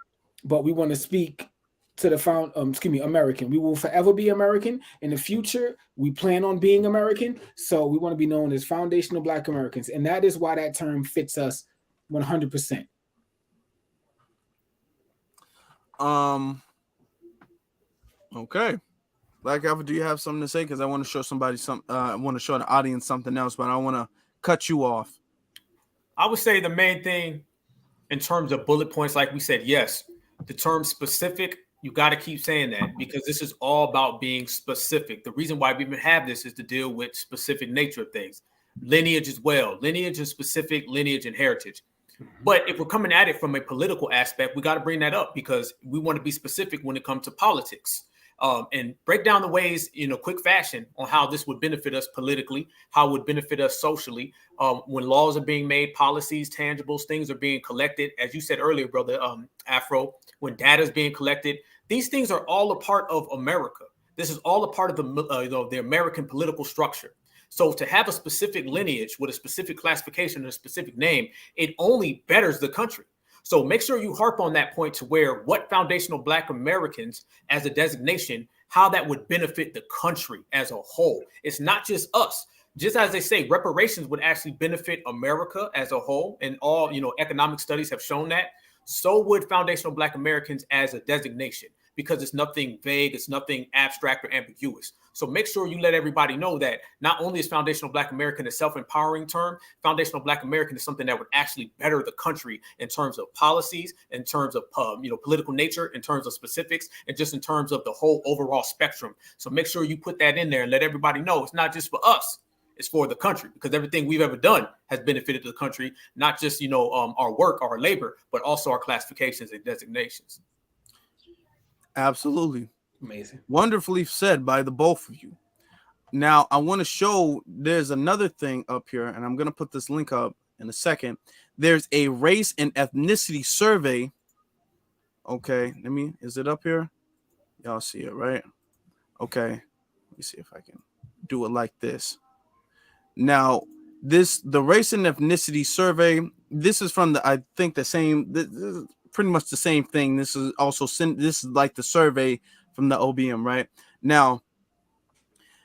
but we want to speak to the American. We will forever be American. In the future, we plan on being American. So we want to be known as foundational Black Americans. And that is why that term fits us 100%. Okay. Black Alpha, do you have something to say? Because I want to show somebody I want to show the audience something else, but I don't want to cut you off. I would say the main thing in terms of bullet points, like we said, yes, the term specific, you got to keep saying that, because this is all about being specific. The reason why we even have this is to deal with specific nature of things. Lineage as well. Lineage is specific, lineage and heritage. But if we're coming at it from a political aspect, we got to bring that up, because we want to be specific when it comes to politics. And break down the ways in a quick fashion on how this would benefit us politically, how it would benefit us socially, when laws are being made, policies, tangibles, things are being collected. As you said earlier, brother Afro, when data is being collected, these things are all a part of America. This is all a part of the American political structure. So to have a specific lineage with a specific classification and a specific name, it only betters the country. So make sure you harp on that point, to where what foundational Black Americans as a designation, how that would benefit the country as a whole. It's not just us. Just as they say, reparations would actually benefit America as a whole. And all, economic studies have shown that. So would foundational Black Americans as a designation, because it's nothing vague. It's nothing abstract or ambiguous. So make sure you let everybody know that not only is foundational Black American a self-empowering term, foundational Black American is something that would actually better the country in terms of policies, in terms of political nature, in terms of specifics, and just in terms of the whole overall spectrum. So make sure you put that in there and let everybody know it's not just for us. It's for the country, because everything we've ever done has benefited the country, not just, our work, our labor, but also our classifications and designations. Absolutely. Amazing. Wonderfully said by the both of you. Now, I want to show there's another thing up here, and I'm going to put this link up in a second. There's a race and ethnicity survey. Okay, is it up here? Y'all see it, right? Okay. Let me see if I can do it like this. Now, the race and ethnicity survey, this is from I think the same, this is pretty much the same thing. This is also this is like the survey from the OBM, right? Now,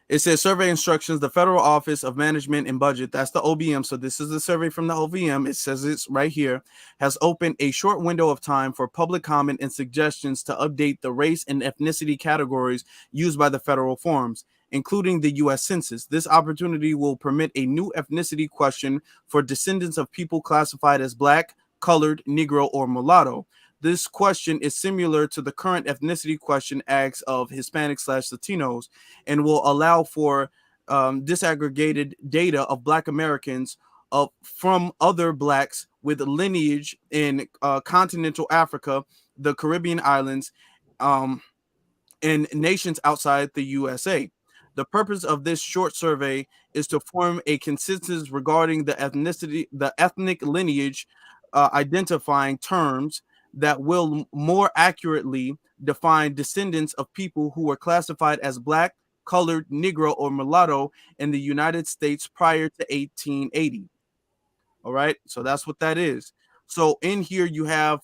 it says survey instructions, the Federal Office of Management and Budget, that's the OBM. So this is the survey from the OBM. It says it's right here, has opened a short window of time for public comment and suggestions to update the race and ethnicity categories used by the federal forms, including the U.S. Census. This opportunity will permit a new ethnicity question for descendants of people classified as Black, colored, Negro, or mulatto. This question is similar to the current ethnicity question asked of Hispanic/Latinos and will allow for disaggregated data of Black Americans from other Blacks with lineage in continental Africa, the Caribbean islands, and nations outside the USA. The purpose of this short survey is to form a consensus regarding the ethnic lineage, identifying terms that will more accurately define descendants of people who were classified as Black, colored, Negro, or mulatto in the United States prior to 1880. All right, so that's what that is. So in here you have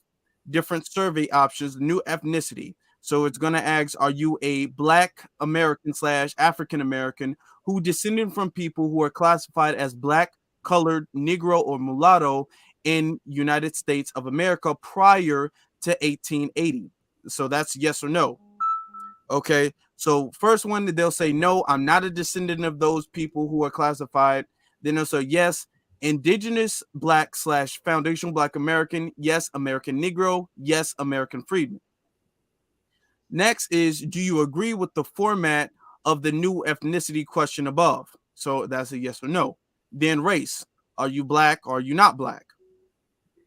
different survey options, new ethnicity. So it's going to ask, are you a Black American / African American who descended from people who are classified as Black, colored, Negro, or mulatto in United States of America prior to 1880? So that's yes or no. Okay, so first one, they'll say, no, I'm not a descendant of those people who are classified. Then they'll say, yes, Indigenous Black / Foundational Black American, yes, American Negro, yes, American Freedman. Next is, do you agree with the format of the new ethnicity question above? So that's a yes or no. Then race, are you Black or are you not Black?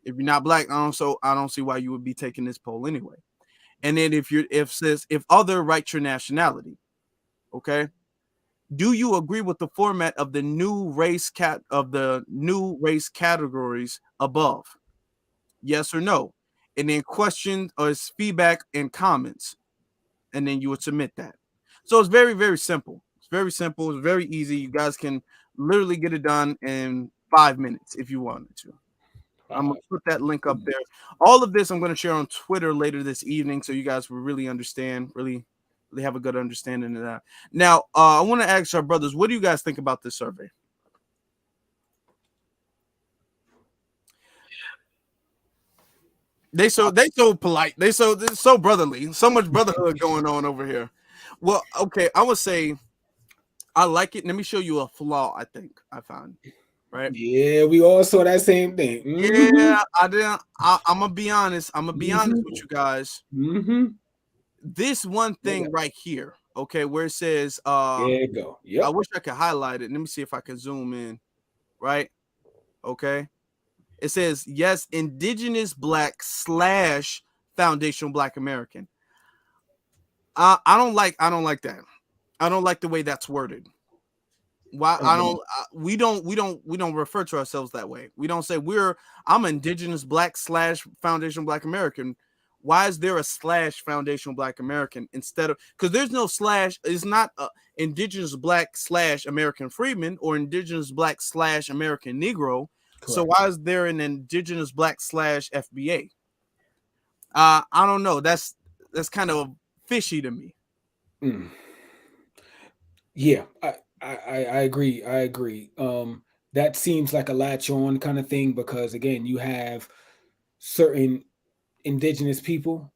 If you're not Black, I don't see why you would be taking this poll anyway. And then if other, write your nationality. Okay. Do you agree with the format of the new race categories above? Yes or no. And then questions or feedback and comments. And then you would submit that. So it's very, very simple. It's very simple. It's very easy. You guys can literally get it done in 5 minutes if you wanted to. I'm going to put that link up there. All of this I'm going to share on Twitter later this evening so you guys will really understand, really have a good understanding of that. Now, I want to ask our brothers, what do you guys think about this survey? They so polite. They're so brotherly. So much brotherhood going on over here. Well, okay, I would say I like it. Let me show you a flaw I think I found. Right? Yeah, we all saw that same thing. Mm-hmm. Yeah, I didn't. I'm gonna be honest. I'm gonna be honest with you guys. Mm-hmm. This one thing right here, okay, where it says, there you go. Yep. I wish I could highlight it. Let me see if I can zoom in. Right? Okay. It says, yes, Indigenous Black / Foundational Black American. I don't like that. I don't like the way that's worded. Why we don't refer to ourselves that way. We don't say I'm Indigenous Black / Foundational Black American. Why is there a / Foundational Black American instead of, because there's no / it's not Indigenous Black / American Freedman or Indigenous Black / American Negro. Correct. So why is there an Indigenous Black / FBA? I don't know. That's kind of fishy to me. Yeah, I agree. I agree. That seems like a latch on kind of thing because again, you have certain indigenous people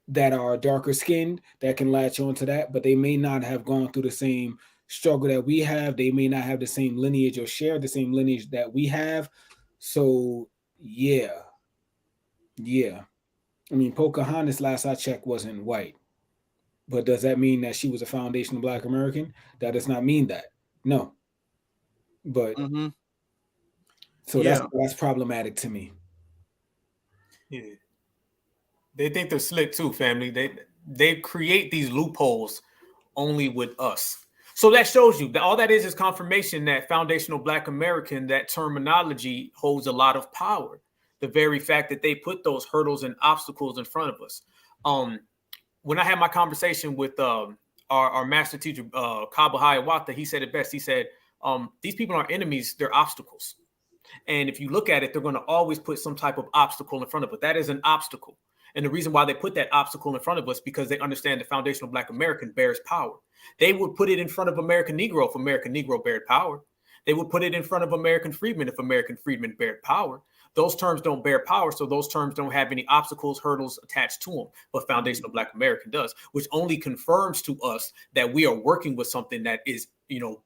that are darker skinned that can latch on to that, but they may not have gone through the same struggle that we have. They may not have the same lineage or share the same lineage that we have. So yeah. I mean, Pocahontas, last I checked, wasn't white. But does that mean that she was a foundational Black American? That does not mean that. No. But so that's problematic to me. Yeah. They think they're slick too, family. They create these loopholes only with us. So that shows you that all that is confirmation that foundational Black American, that terminology holds a lot of power. The very fact that they put those hurdles and obstacles in front of us. when I had my conversation with our master teacher, Kaba Hiawatha, he said it best. He said, these people aren't enemies, they're obstacles. And if you look at it, they're going to always put some type of obstacle in front of it. That is an obstacle. And the reason why they put that obstacle in front of us, because they understand the foundational Black American bears power. They would put it in front of American Negro if American Negro bared power. They would put it in front of American freedmen if American freedmen bared power. Those terms don't bear power, so those terms don't have any obstacles, hurdles attached to them, but foundational Black American does, which only confirms to us that we are working with something that is,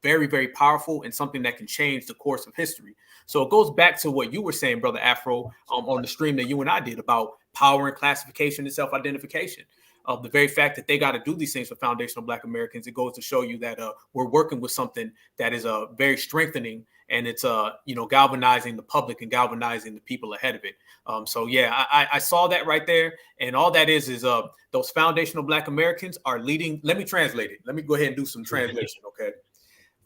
very, very powerful and something that can change the course of history. So it goes back to what you were saying, Brother Afro, on the stream that you and I did about power and classification and self-identification. Of the very fact that they got to do these things for foundational Black Americans, it goes to show you that we're working with something that is very strengthening, and it's galvanizing the public and galvanizing the people ahead of it. So yeah, I saw that right there, and all that is those foundational Black Americans are leading. Let me translate it. Let me go ahead and do some translation. Okay,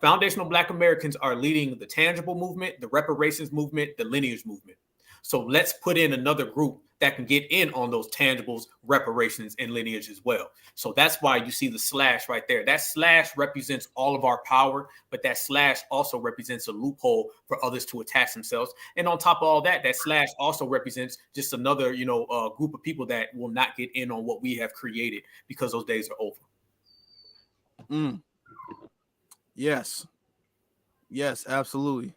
foundational Black Americans are leading the tangible movement, the reparations movement, the lineage movement. So let's put in another group that can get in on those tangibles, reparations, and lineage as well. So that's why you see the slash right there. That slash represents all of our power, but that slash also represents a loophole for others to attach themselves. And on top of all that, that slash also represents just another, group of people that will not get in on what we have created because those days are over. Yes, absolutely.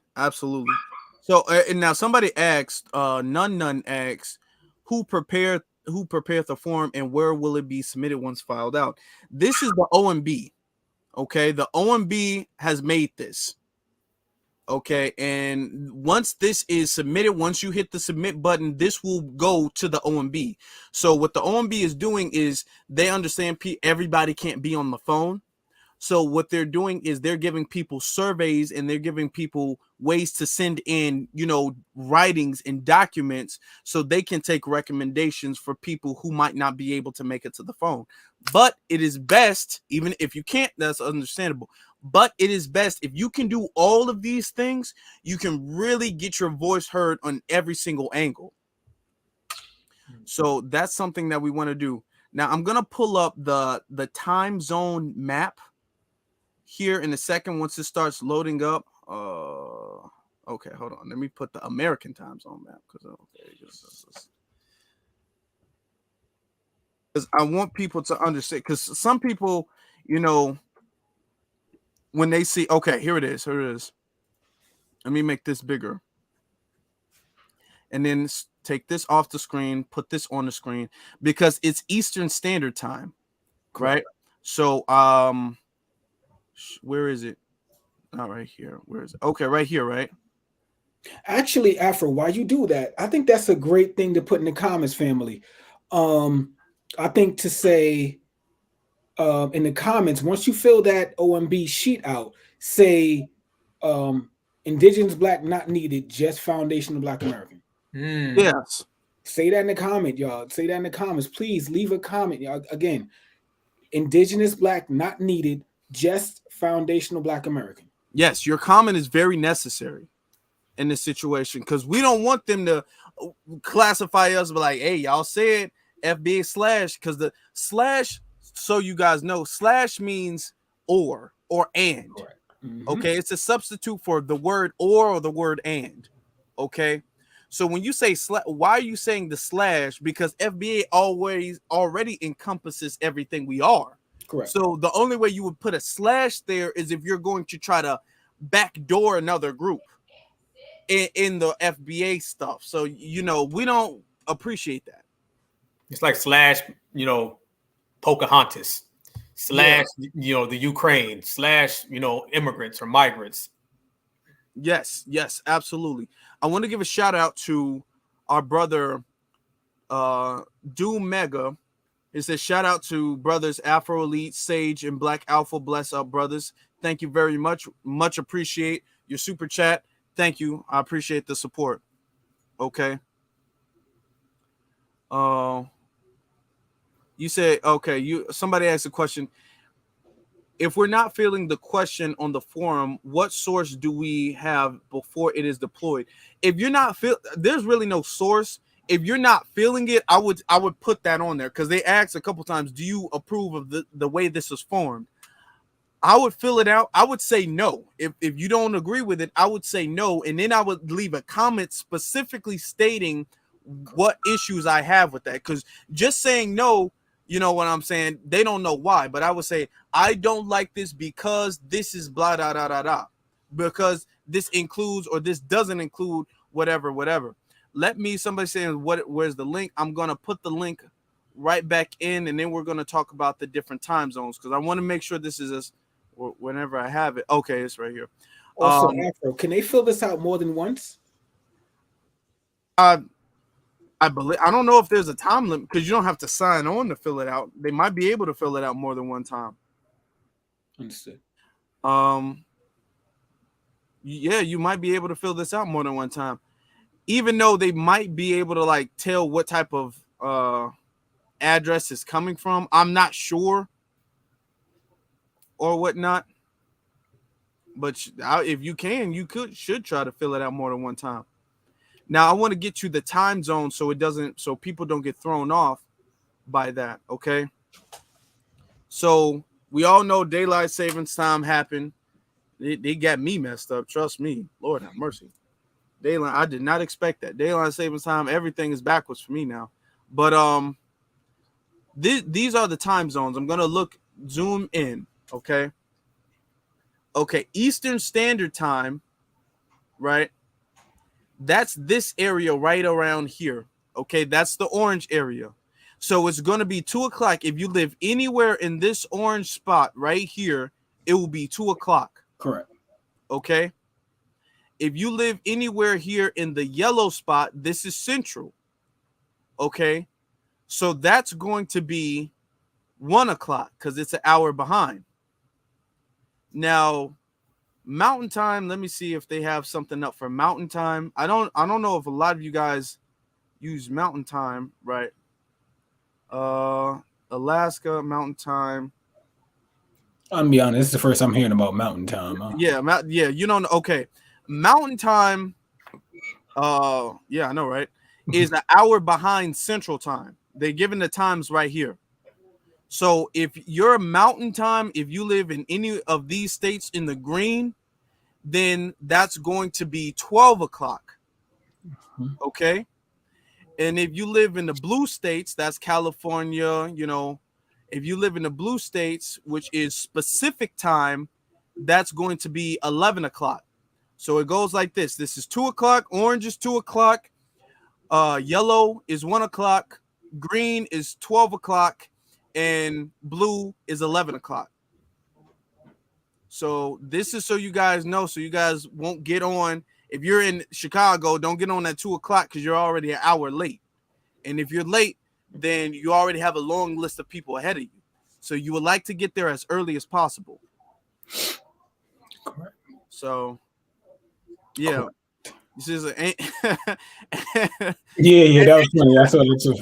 So, and now somebody asked, none asks, who prepared the form and where will it be submitted once filed out? This is the OMB. Okay, the OMB has made this. Okay, and once this is submitted, once you hit the submit button, this will go to the OMB. So what the OMB is doing is they understand everybody can't be on the phone. So what they're doing is they're giving people surveys and they're giving people ways to send in, writings and documents so they can take recommendations for people who might not be able to make it to the phone. But it is best, even if you can't, that's understandable. But it is best if you can do all of these things, you can really get your voice heard on every single angle. So that's something that we want to do. Now I'm going to pull up the time zone map here in a second once it starts loading up. Okay, hold on. Let me put the American time zone map because I want people to understand, because some people, when they see, okay, here it is. Let me make this bigger. And then take this off the screen, put this on the screen, because it's Eastern Standard Time, right? So, where is it? Not right here. Where is it? Okay, right here, right? Actually, Afro, why you do that? I think that's a great thing to put in the comments, family. I think to say in the comments, once you fill that OMB sheet out, say Indigenous Black not needed, just foundational Black American. Yes. Say that in the comment, y'all. Say that in the comments. Please leave a comment, y'all. Again, Indigenous Black not needed, just foundational Black American. Yes, your comment is very necessary in this situation, because we don't want them to classify us but like, hey, y'all said FBA slash, because the slash, so you guys know, slash means or and. Okay, it's a substitute for the word or the word and. Okay, so when you say why are you saying the slash? Because FBA already encompasses everything we are. Correct. So the only way you would put a slash there is if you're going to try to backdoor another group in the FBA stuff. So, we don't appreciate that. It's like slash, Pocahontas, slash, the Ukraine, slash, immigrants or migrants. Yes, absolutely. I want to give a shout out to our brother, Doom Mega. It says, shout out to brothers Afro Elite, Sage, and Black Alpha. Bless up, brothers. Thank you very much. Much appreciate your super chat. Thank you. I appreciate the support. Okay. You said, okay, somebody asked a question. If we're not filling the question on the forum, what source do we have before it is deployed? If you're not there's really no source. if you're not feeling it, I would put that on there, because they asked a couple times, do you approve of the way this is formed? I would fill it out. I would say no. If you don't agree with it, I would say no. And then I would leave a comment specifically stating what issues I have with that. Because just saying no, you know what I'm saying? They don't know why. But I would say, I don't like this because this is blah, da, da, da, da. Because this includes, or this doesn't include whatever. Somebody saying, where's the link? I'm going to put the link right back in. And then we're going to talk about the different time zones. Because I want to make sure this is as, whenever I have it. Okay, it's right here. Also, Afro, can they fill this out more than once? I believe, I don't know if there's a time limit, because you don't have to sign on to fill it out. They might be able to fill it out more than one time. Understood. Yeah, you might be able to fill this out more than one time, even though they might be able to like tell what type of address is coming from. I'm not sure or whatnot, but if you can, you should try to fill it out more than one time. Now, I want to get you the time zone so people don't get thrown off by that. Okay. So we all know daylight savings time happened. They got me messed up. Trust me. Lord have mercy. Daylight. I did not expect that. Daylight savings time. Everything is backwards for me now. But these are the time zones. I'm gonna zoom in. Okay. Eastern Standard Time. Right. That's this area right around here. Okay. That's the orange area. So it's going to be 2 o'clock. If you live anywhere in this orange spot right here, it will be 2 o'clock. Correct. Okay. If you live anywhere here in the yellow spot, this is central. Okay. So that's going to be 1 o'clock because it's an hour behind. Now, Mountain Time, let me see if they have something up for Mountain Time. I don't know if a lot of you guys use Mountain Time, right? Alaska Mountain Time. I'm be honest, this is the first I'm hearing about Mountain Time. Huh? Yeah, you don't know. Okay. Mountain Time, yeah, I know, right? Is an hour behind Central Time. They're given the times right here. So if you're Mountain Time, if you live in any of these states in the green, then that's going to be 12 o'clock. Okay. And if you live in the blue states, that's California, you know, if you live in the blue states, which is specific time, that's going to be 11 o'clock. So it goes like this. This is 2 o'clock. Orange is 2 o'clock. Yellow is 1 o'clock. Green is 12 o'clock. And blue is 11 o'clock. So this is so you guys know, so you guys won't get on. If you're in Chicago, don't get on at 2 o'clock because you're already an hour late. And if you're late, then you already have a long list of people ahead of you. So you would like to get there as early as possible. Correct. So, yeah. Correct. This is Yeah, that was funny. I saw that too.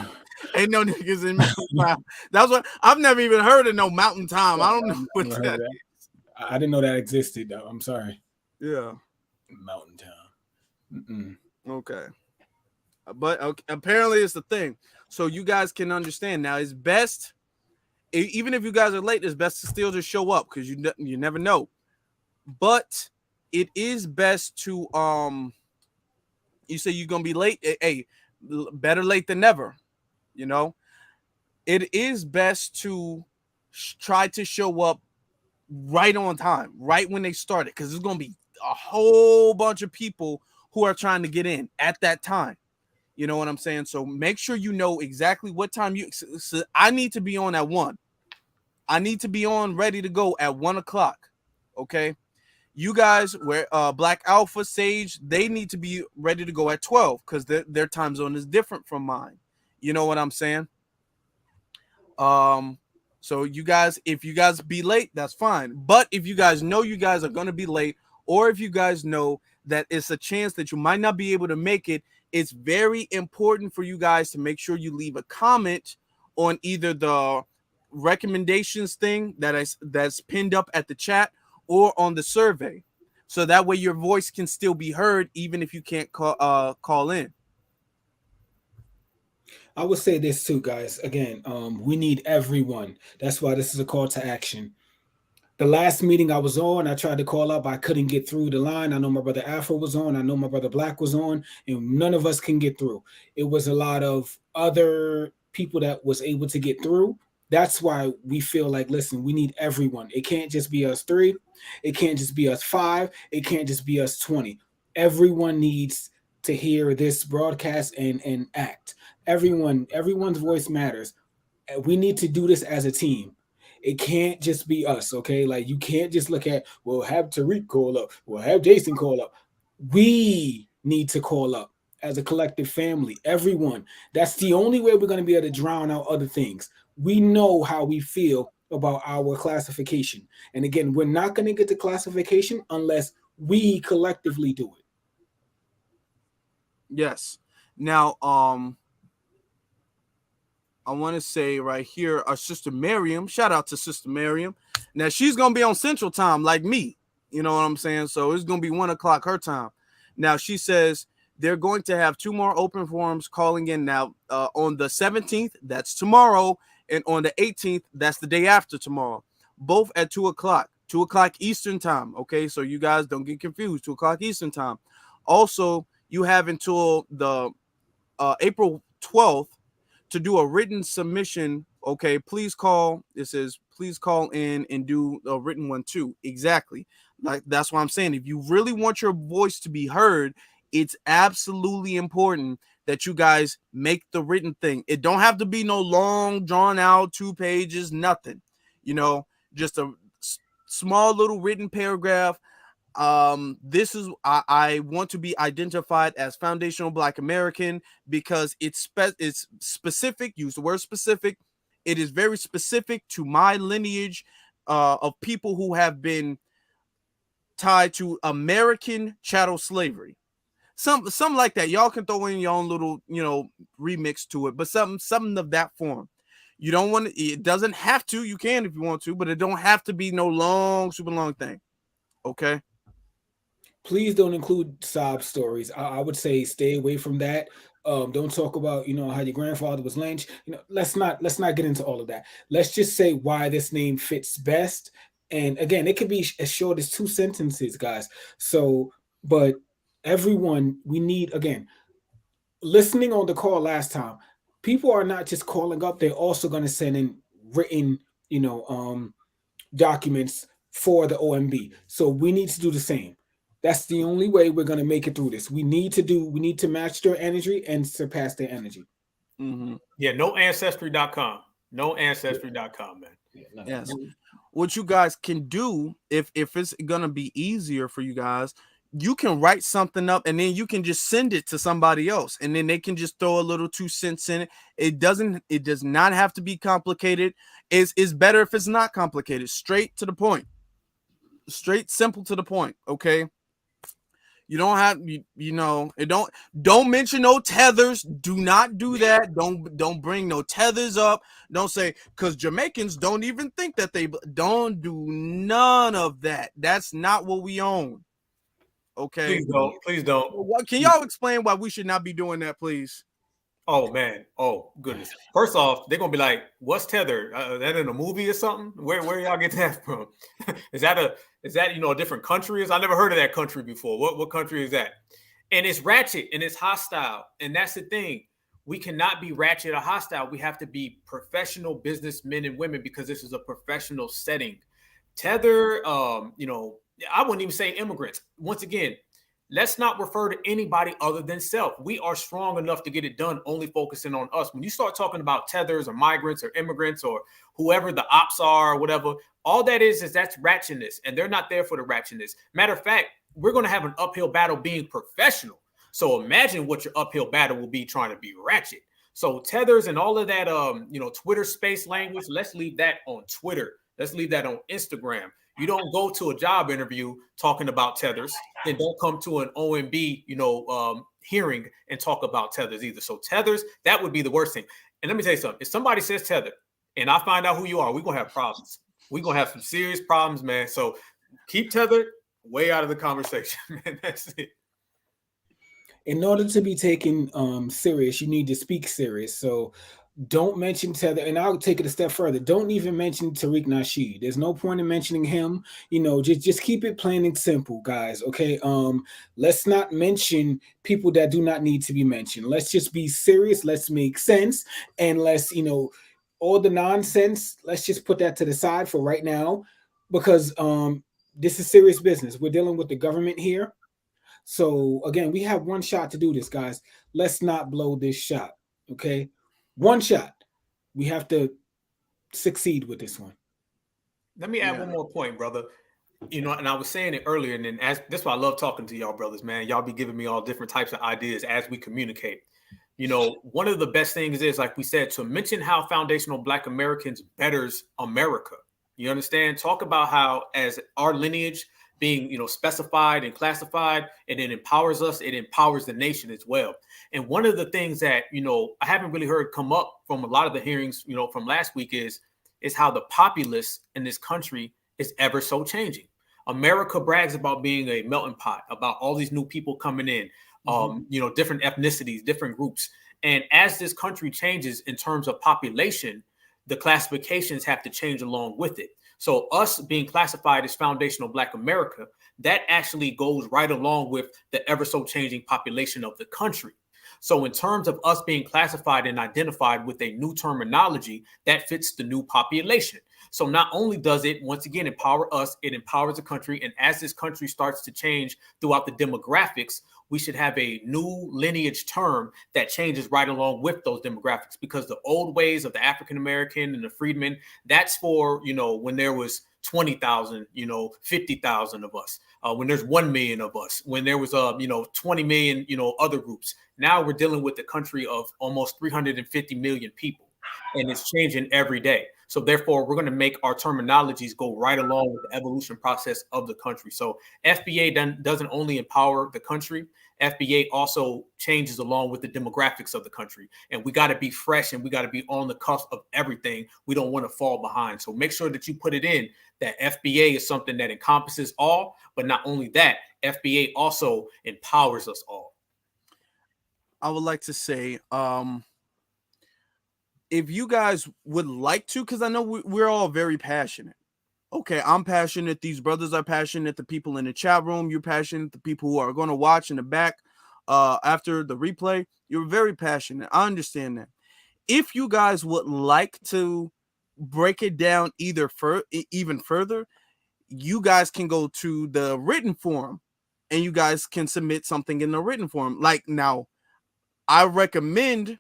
Ain't no niggas in Mountain Time. That's what I've never even heard of no Mountain Time. I don't know what that is. I didn't know that existed, though. I'm sorry. Yeah. Mountain Time. Okay. But okay, apparently it's the thing. So you guys can understand now. It's best, even if you guys are late, it's best to still just show up because you never know. But it is best to you say you're gonna be late. Hey, better late than never. You know, it is best to try to show up right on time, right when they started, because there's gonna be a whole bunch of people who are trying to get in at that time. You know what I'm saying? So make sure you know exactly what time so I need to be on at 1. I need to be on ready to go at 1 o'clock. Okay. You guys, where Black Alpha, Sage, they need to be ready to go at 12 because their time zone is different from mine. You know what I'm saying? So you guys, if you guys be late, that's fine. But if you guys know you guys are going to be late, or if you guys know that it's a chance that you might not be able to make it, it's very important for you guys to make sure you leave a comment on either the recommendations thing that's pinned up at the chat or on the survey. So that way your voice can still be heard even if you can't call in. I would say this too, guys. Again, we need everyone. That's why this is a call to action. The last meeting I was on, I tried to call up. I couldn't get through the line. I know my brother Afro was on. I know my brother Black was on, and none of us can get through. It was a lot of other people that was able to get through. That's why we feel like, listen, we need everyone. It can't just be us three. It can't just be us five. It can't just be us 20. Everyone needs to hear this broadcast and act. Everyone's voice matters. We need to do this as a team. It can't just be us, okay? Like you can't just look at, well, have Tariq call up, well, have Jason call up. We need to call up as a collective family, everyone. That's the only way we're going to be able to drown out other things. We know how we feel about our classification. And again, we're not going to get the classification unless we collectively do it. Yes. Now, I want to say right here, our sister Miriam, shout out to sister Miriam. Now she's going to be on Central Time like me. You know what I'm saying? So it's going to be 1 o'clock her time. Now she says they're going to have 2 more open forums calling in now on the 17th. That's tomorrow. And on the 18th, that's the day after tomorrow. Both at 2 o'clock, 2 o'clock Eastern time. Okay. So you guys don't get confused. 2 o'clock Eastern time. Also, you have until the April 12th to do a written submission. Okay, please call. It says please call in and do a written one too. Exactly. Like that's what I'm saying. If you really want your voice to be heard, it's absolutely important that you guys make the written thing. It don't have to be no long, drawn out 2 pages, nothing. You know, just a small little written paragraph. This is I want to be identified as foundational Black American because it's specific. Use the word specific. It is very specific to my lineage of people who have been tied to American chattel slavery. Something like that. Y'all can throw in your own little, remix to it, but something of that form. You don't want to, it doesn't have to, you can if you want to, but it don't have to be no long, super long thing. Okay. Please don't include sob stories. I would say stay away from that. Don't talk about how your grandfather was lynched. Let's not get into all of that. Let's just say why this name fits best. And again, it could be as short as 2 sentences, guys. So, but everyone, we need, again, listening on the call last time, people are not just calling up, they're also going to send in written, documents for the OMB. So we need to do the same. That's the only way we're going to make it through this. We need to match their energy and surpass their energy. Mm-hmm. Yeah, no ancestry.com. No ancestry.com, man. Yeah, yes. What you guys can do, if it's going to be easier for you guys, you can write something up and then you can just send it to somebody else and then they can just throw a little 2 cents in it. It does not have to be complicated. It's better if it's not complicated. Straight to the point. Straight, simple to the point. Okay. You don't have, don't mention no tethers. Do not do that. Don't bring no tethers up. Don't say, because Jamaicans don't even think that don't do none of that. That's not what we own. Okay. Please don't. What can y'all explain why we should not be doing that, please? Oh man. Oh goodness. First off, they're gonna be like, "What's tether? That in a movie or something? Where y'all get that from? Is that a different country? I never heard of that country before. What country is that?" And it's ratchet and it's hostile. And that's the thing. We cannot be ratchet or hostile. We have to be professional businessmen and women because this is a professional setting. Tether, I wouldn't even say immigrants. Once again, let's not refer to anybody other than self. We are strong enough to get it done, only focusing on us. When you start talking about tethers or migrants or immigrants or whoever the ops are or whatever, all that is that's ratchetness, and they're not there for the ratchetness. Matter of fact, we're going to have an uphill battle being professional. So imagine what your uphill battle will be trying to be ratchet. So tethers and all of that, Twitter space language, let's leave that on Twitter. Let's leave that on Instagram. You don't go to a job interview talking about tethers, and don't come to an OMB, hearing and talk about tethers either. So tethers, that would be the worst thing. And let me tell you something. If somebody says tether and I find out who you are, we're going to have problems. We're going to have some serious problems, man. So keep tethered way out of the conversation, man. That's it. in order to be taken serious, you need to speak serious. So don't mention Tether, and I'll take it a step further. Don't even mention Tariq Nasheed. There's no point in mentioning him. Just keep it plain and simple, guys. Okay. Let's not mention people that do not need to be mentioned. Let's just be serious. Let's make sense, and let's all the nonsense. Let's just put that to the side for right now, because this is serious business. We're dealing with the government here. So again, we have one shot to do this, guys. Let's not blow this shot. Okay. One shot. We have to succeed with this one. Let me add one more point, brother. And I was saying it earlier, and then that's why I love talking to y'all, brothers, man. Y'all be giving me all different types of ideas as we communicate. One of the best things is, like we said, to mention how foundational Black Americans betters America. You understand? Talk about how, as our lineage being, specified and classified, and it empowers us, it empowers the nation as well. And one of the things that, I haven't really heard come up from a lot of the hearings, from last week is how the populace in this country is ever so changing. America brags about being a melting pot, about all these new people coming in, different ethnicities, different groups. And as this country changes in terms of population, the classifications have to change along with it. So us being classified as foundational Black America, that actually goes right along with the ever so changing population of the country. So in terms of us being classified and identified with a new terminology, that fits the new population. So not only does it, once again, empower us, it empowers the country. And as this country starts to change throughout the demographics, we should have a new lineage term that changes right along with those demographics, because the old ways of the African-American and the freedmen, that's for, when there was 20,000, 50,000 of us, when there's 1 million of us, when there was, 20 million, other groups. Now we're dealing with a country of almost 350 million people, and it's changing every day. So therefore, we're going to make our terminologies go right along with the evolution process of the country. So FBA doesn't only empower the country, FBA also changes along with the demographics of the country. And we got to be fresh, and we got to be on the cusp of everything. We don't want to fall behind. So make sure that you put it in that FBA is something that encompasses all, but not only that, FBA also empowers us all. I would like to say, if you guys would like to, because I know we're all very passionate. Okay, I'm passionate. These brothers are passionate. The people in the chat room, you're passionate. The people who are going to watch in the back after the replay, you're very passionate. I understand that. If you guys would like to break it down even further, you guys can go to the written form, and you guys can submit something in the written form. Like, now, I recommend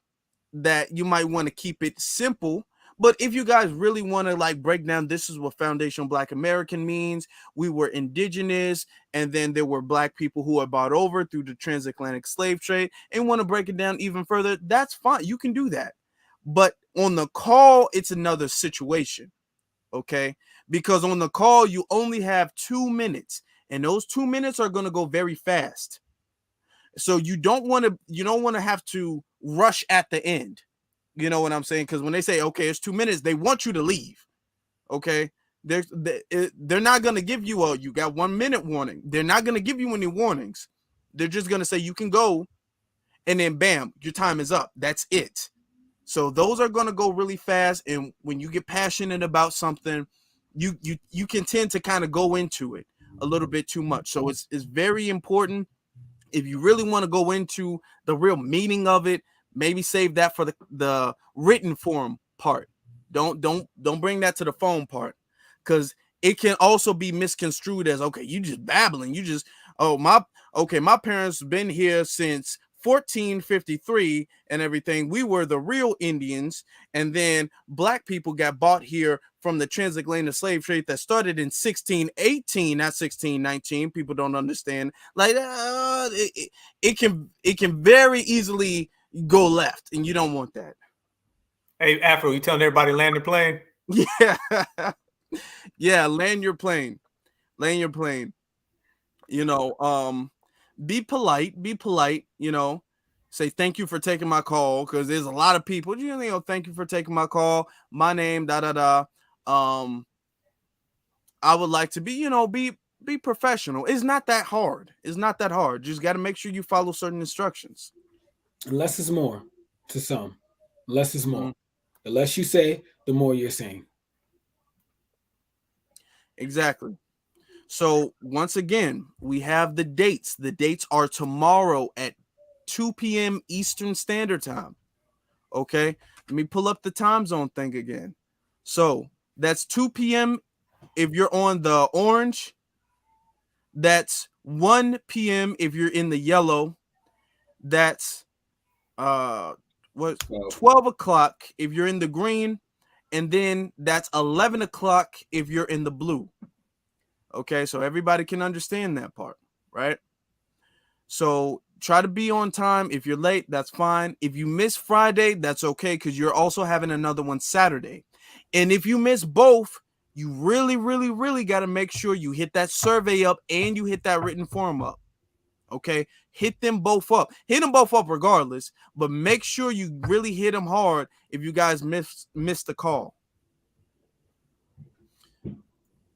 that you might want to keep it simple. But if you guys really want to break down, this is what foundational Black American means. We were indigenous, and then there were Black people who were brought over through the transatlantic slave trade, and want to break it down even further, that's fine. You can do that. But on the call, it's another situation. Okay? Because on the call, you only have 2 minutes, and those 2 minutes are going to go very fast. So you don't want to have to rush at the end. You know what I'm saying? Because when they say, okay, it's 2 minutes, they want you to leave. Okay. They're not going to give you you got 1 minute warning. They're not going to give you any warnings. They're just going to say you can go, and then bam, your time is up. That's it. So those are going to go really fast. And when you get passionate about something, you can tend to kind of go into it a little bit too much. So it's very important. If you really want to go into the real meaning of it, maybe save that for the written form part. Don't bring that to the phone part, because it can also be misconstrued as, okay, you just babbling. You just, my parents been here since 1453 and everything. We were the real Indians, and then Black people got bought here from the transatlantic slave trade that started in 1618, not 1619. People don't understand. It can very easily go left, and you don't want that. Hey, Afro, you telling everybody land their plane? Yeah. Yeah, land your plane. Land your plane. Be polite, say thank you for taking my call, because there's a lot of people, thank you for taking my call. My name, I would like to be be professional. It's not that hard. It's not that hard. Just got to make sure you follow certain instructions. Less is more to some. Less is more. Mm-hmm. The less you say, the more you're saying. Exactly. So once again, we have the dates. The dates are tomorrow at 2 p.m. Eastern Standard Time. Okay, let me pull up the time zone thing again. So that's 2 p.m. if you're on the orange. That's 1 p.m. if you're in the yellow. That's 12 o'clock if you're in the green, and then that's 11 o'clock if you're in the blue. Okay, so everybody can understand that part, right? So try to be on time. If you're late, that's fine. If you miss Friday, that's okay, because you're also having another one Saturday. And if you miss both, you really, really, really got to make sure you hit that survey up and you hit that written form up. Okay, hit them both up. Hit them both up regardless, but make sure you really hit them hard if you guys missed the call.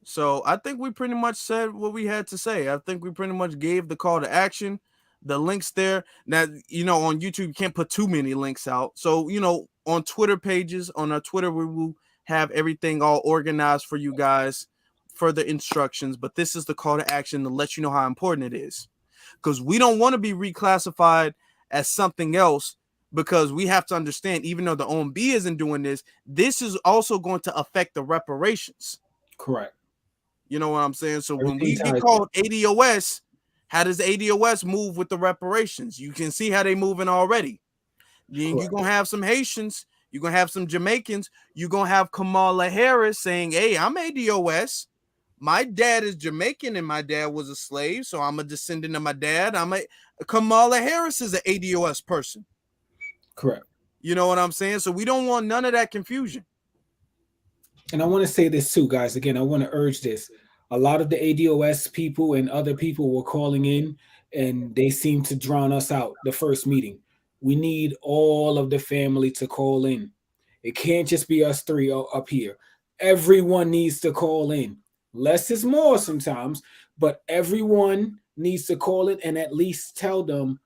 So I think we pretty much said what we had to say. I think we pretty much gave the call to action, the links there. Now, on YouTube, you can't put too many links out. So, on Twitter pages, on our Twitter, we will have everything all organized for you guys, further instructions. But this is the call to action to let you know how important it is. Because we don't want to be reclassified as something else, because we have to understand, even though the OMB isn't doing this, this is also going to affect the reparations. Correct. You know what I'm saying? So Everything when we get called ADOS, how does ADOS move with the reparations? You can see how they moving already. Then you're going to have some Haitians. You're going to have some Jamaicans. You're going to have Kamala Harris saying, hey, I'm ADOS. My dad is Jamaican and my dad was a slave, so I'm a descendant of my dad. Kamala Harris is an ADOS person. Correct. You know what I'm saying? So we don't want none of that confusion. And I want to say this too, guys. Again, I want to urge this. A lot of the ADOS people and other people were calling in, and they seem to drown us out the first meeting. We need all of the family to call in. It can't just be us three up here. Everyone needs to call in. Less is more sometimes, but everyone needs to call in and at least tell them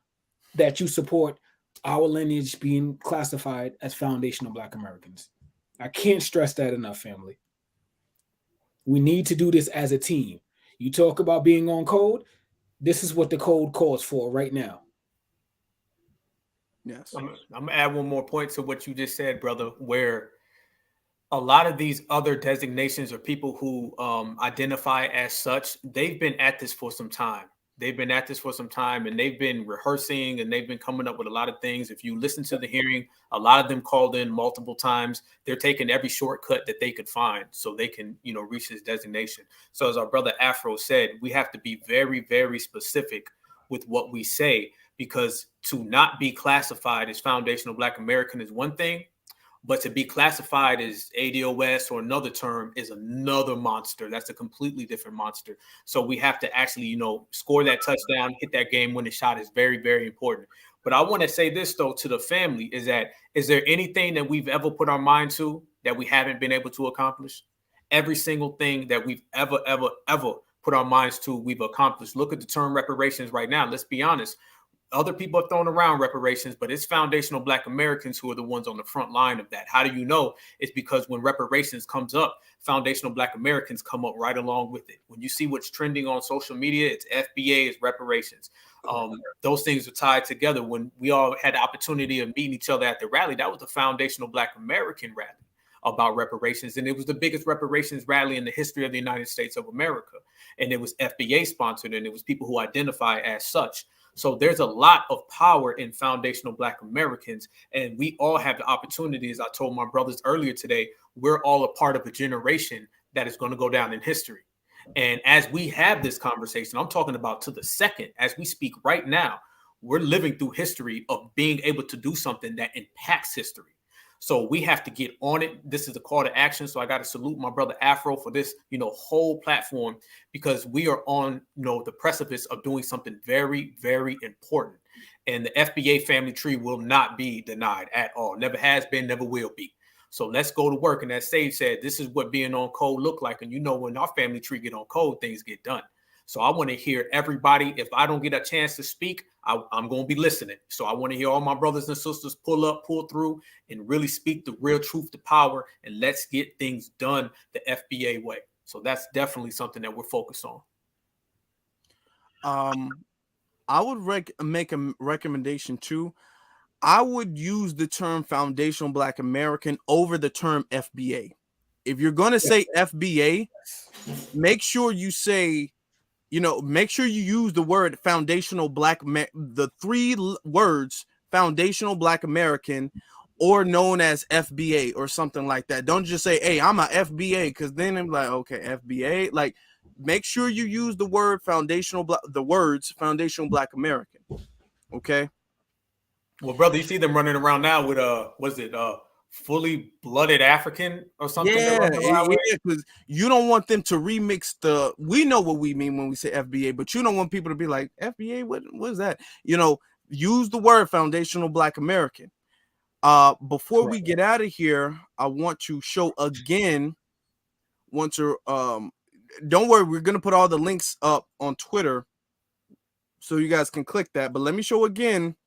that you support our lineage being classified as foundational Black Americans. I can't stress that enough, family. We need to do this as a team. You talk about being on code. This is what the code calls for right now. Yes. I'm going to add one more point to what you just said, brother, where a lot of these other designations or people who identify as such, they've been at this for some time. And they've been rehearsing and they've been coming up with a lot of things. If you listen to the hearing, a lot of them called in multiple times. They're taking every shortcut that they could find so they can, reach this designation. So as our brother Afro said, we have to be very, very specific with what we say, because to not be classified as foundational Black American is one thing, but to be classified as ADOS or another term is another monster. That's a completely different monster. So we have to actually, score that touchdown, hit that game-winning shot is very, very important. But I want to say this, though, to the family, is there anything that we've ever put our mind to that we haven't been able to accomplish? Every single thing that we've ever put our minds to, we've accomplished. Look at the term reparations right now. Let's be honest. Other people have thrown around reparations, but it's foundational Black Americans who are the ones on the front line of that. How do you know? It's because when reparations comes up, foundational Black Americans come up right along with it. When you see what's trending on social media, it's FBA, it's reparations. Those things are tied together. When we all had the opportunity of meeting each other at the rally, that was the foundational Black American rally about reparations. And it was the biggest reparations rally in the history of the United States of America. And it was FBA sponsored, and it was people who identify as such. So there's a lot of power in foundational Black Americans, and we all have the opportunity. As I told my brothers earlier today, we're all a part of a generation that is going to go down in history. And as we have this conversation, I'm talking about to the second, as we speak right now, we're living through history of being able to do something that impacts history. So we have to get on it. This is a call to action. So I got to salute my brother Afro for this, whole platform, because we are on, the precipice of doing something very, very important. And the FBA family tree will not be denied at all. Never has been, never will be. So let's go to work. And as Sage said, this is what being on code look like. And when our family tree get on code, things get done. So I want to hear everybody. If I don't get a chance to speak, I'm going to be listening. So I want to hear all my brothers and sisters pull up, pull through, and really speak the real truth to power. And let's get things done the FBA way. So that's definitely something that we're focused on. I would make a recommendation too. I would use the term foundational Black American over the term FBA. If you're going to say FBA, make sure you say, make sure you use the word foundational Black, the three words, foundational Black American, or known as FBA or something like that. Don't just say, hey, I'm a FBA, because then I'm like, okay, FBA. Like, make sure you use the word the words foundational Black American. Okay. Well, brother, you see them running around now with fully blooded African or something? Yeah, because you don't want them to remix we know what we mean when we say FBA, but you don't want people to be like, FBA, what is that? Use the word foundational Black American. Before we get out of here, I want to show again, don't worry, we're going to put all the links up on Twitter so you guys can click that, but let me show again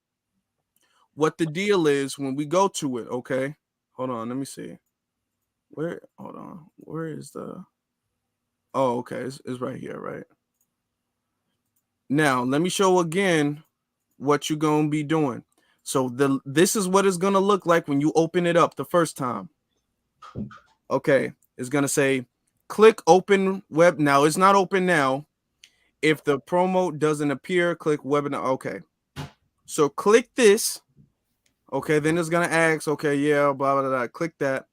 what the deal is when we go to it. Okay, hold on, let me see. Where is the okay, it's right here, right? Now let me show again what you're gonna be doing. So this is what it's gonna look like when you open it up the first time. Okay, it's gonna say click open web. Now it's not open now. If the promo doesn't appear, click webinar. Okay, so click this. Okay, then it's gonna ask, okay, yeah, blah blah blah. Click that.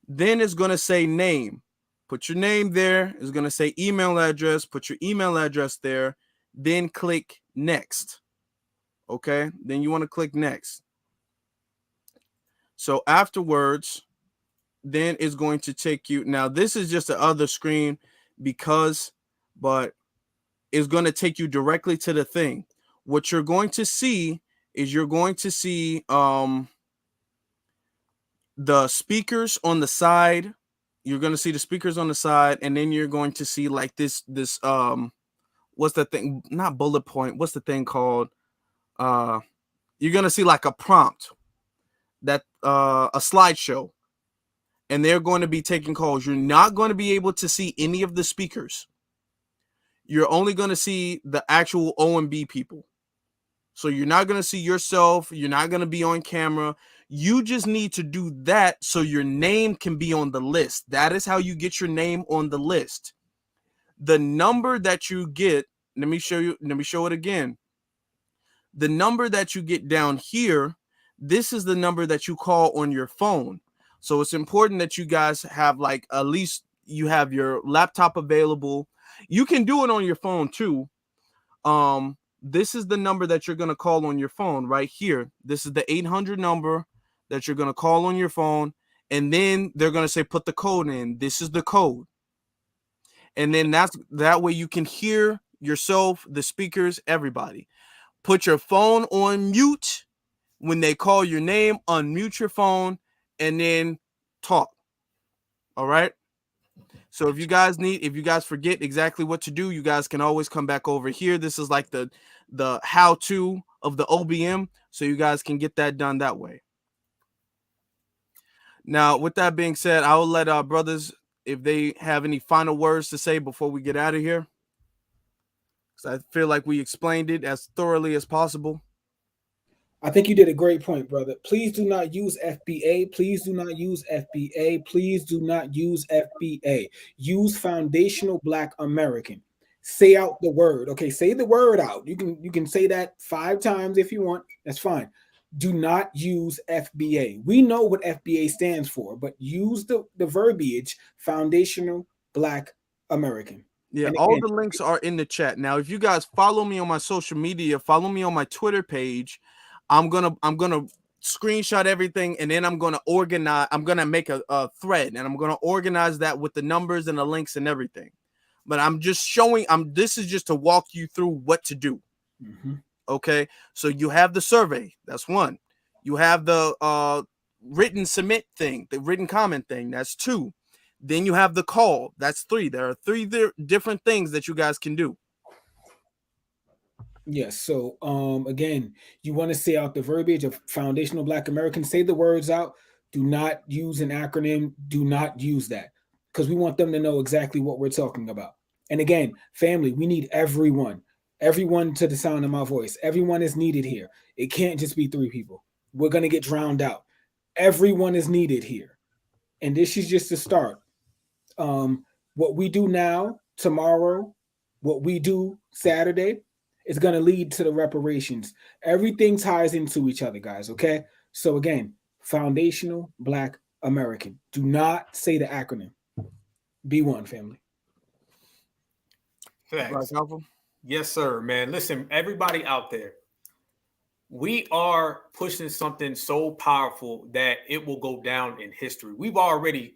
Then it's gonna say name. Put your name there. It's gonna say email address. Put your email address there. Then click next. Okay, then you want to click next. So afterwards, then it's going to take you. Now this is just the other screen but it's going to take you directly to the thing. What you're going to see is the speakers on the side. You're going to see the speakers on the side, and then you're going to see like this what's the thing? Not bullet point. What's the thing called? You're going to see like a prompt, that a slideshow, and they're going to be taking calls. You're not going to be able to see any of the speakers. You're only going to see the actual OMB people. So you're not going to see yourself. You're not going to be on camera. You just need to do that so your name can be on the list. That is how you get your name on the list. The number that you get, let me show it again. The number that you get down here, this is the number that you call on your phone. So it's important that you guys have at least you have your laptop available. You can do it on your phone too. This is the number that you're going to call on your phone right here. This is the 800 number that you're going to call on your phone. And then they're going to say, put the code in. This is the code. And then that way you can hear yourself, the speakers, everybody. Put your phone on mute. When they call your name, unmute your phone and then talk. All right. So if you guys forget exactly what to do, you guys can always come back over here. This is like the how-to of the OBM, so you guys can get that done that way. Now, with that being said, I will let our brothers, if they have any final words to say before we get out of here, because I feel like we explained it as thoroughly as possible. I think you did a great point, brother. Please do not use FBA. Please do not use FBA. Please do not use FBA. Use foundational Black American. Say out the word. Okay, say the word out. You can say that 5 times if you want. That's fine. Do not use FBA. We know what FBA stands for, but use the verbiage foundational Black American. Yeah, all the links are in the chat. Now, if you guys follow me on my social media, follow me on my Twitter page, I'm gonna screenshot everything, and then I'm gonna organize. I'm gonna make a thread, and I'm gonna organize that with the numbers and the links and everything. But I'm just showing. This is just to walk you through what to do. Mm-hmm. Okay, so you have the survey. That's 1. You have the written submit thing, the written comment thing. That's 2. Then you have the call. That's 3. There are 3 different things that you guys can do. Yes. So again, you want to say out the verbiage of foundational Black American, say the words out. Do not use an acronym. Do not use that, because we want them to know exactly what we're talking about. And again, family, we need everyone. Everyone to the sound of my voice. Everyone is needed here. It can't just be 3 people. We're gonna get drowned out. Everyone is needed here. And this is just the start. What we do now, tomorrow, what we do Saturday, is going to lead to the reparations. Everything ties into each other, guys. Okay. So, again, foundational Black American. Do not say the acronym. Be one, family. Facts. Yes, sir, man. Listen, everybody out there, we are pushing something so powerful that it will go down in history. We've already,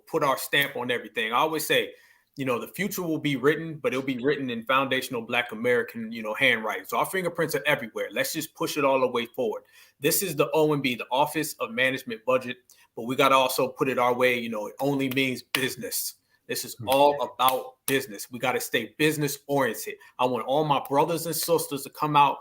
put our stamp on everything. I always say, the future will be written, but it'll be written in foundational Black American, handwriting. So our fingerprints are everywhere. Let's just push it all the way forward. This is the OMB, the Office of Management Budget, but we got to also put it our way. It only means business. This is all about business. We got to stay business oriented. I want all my brothers and sisters to come out,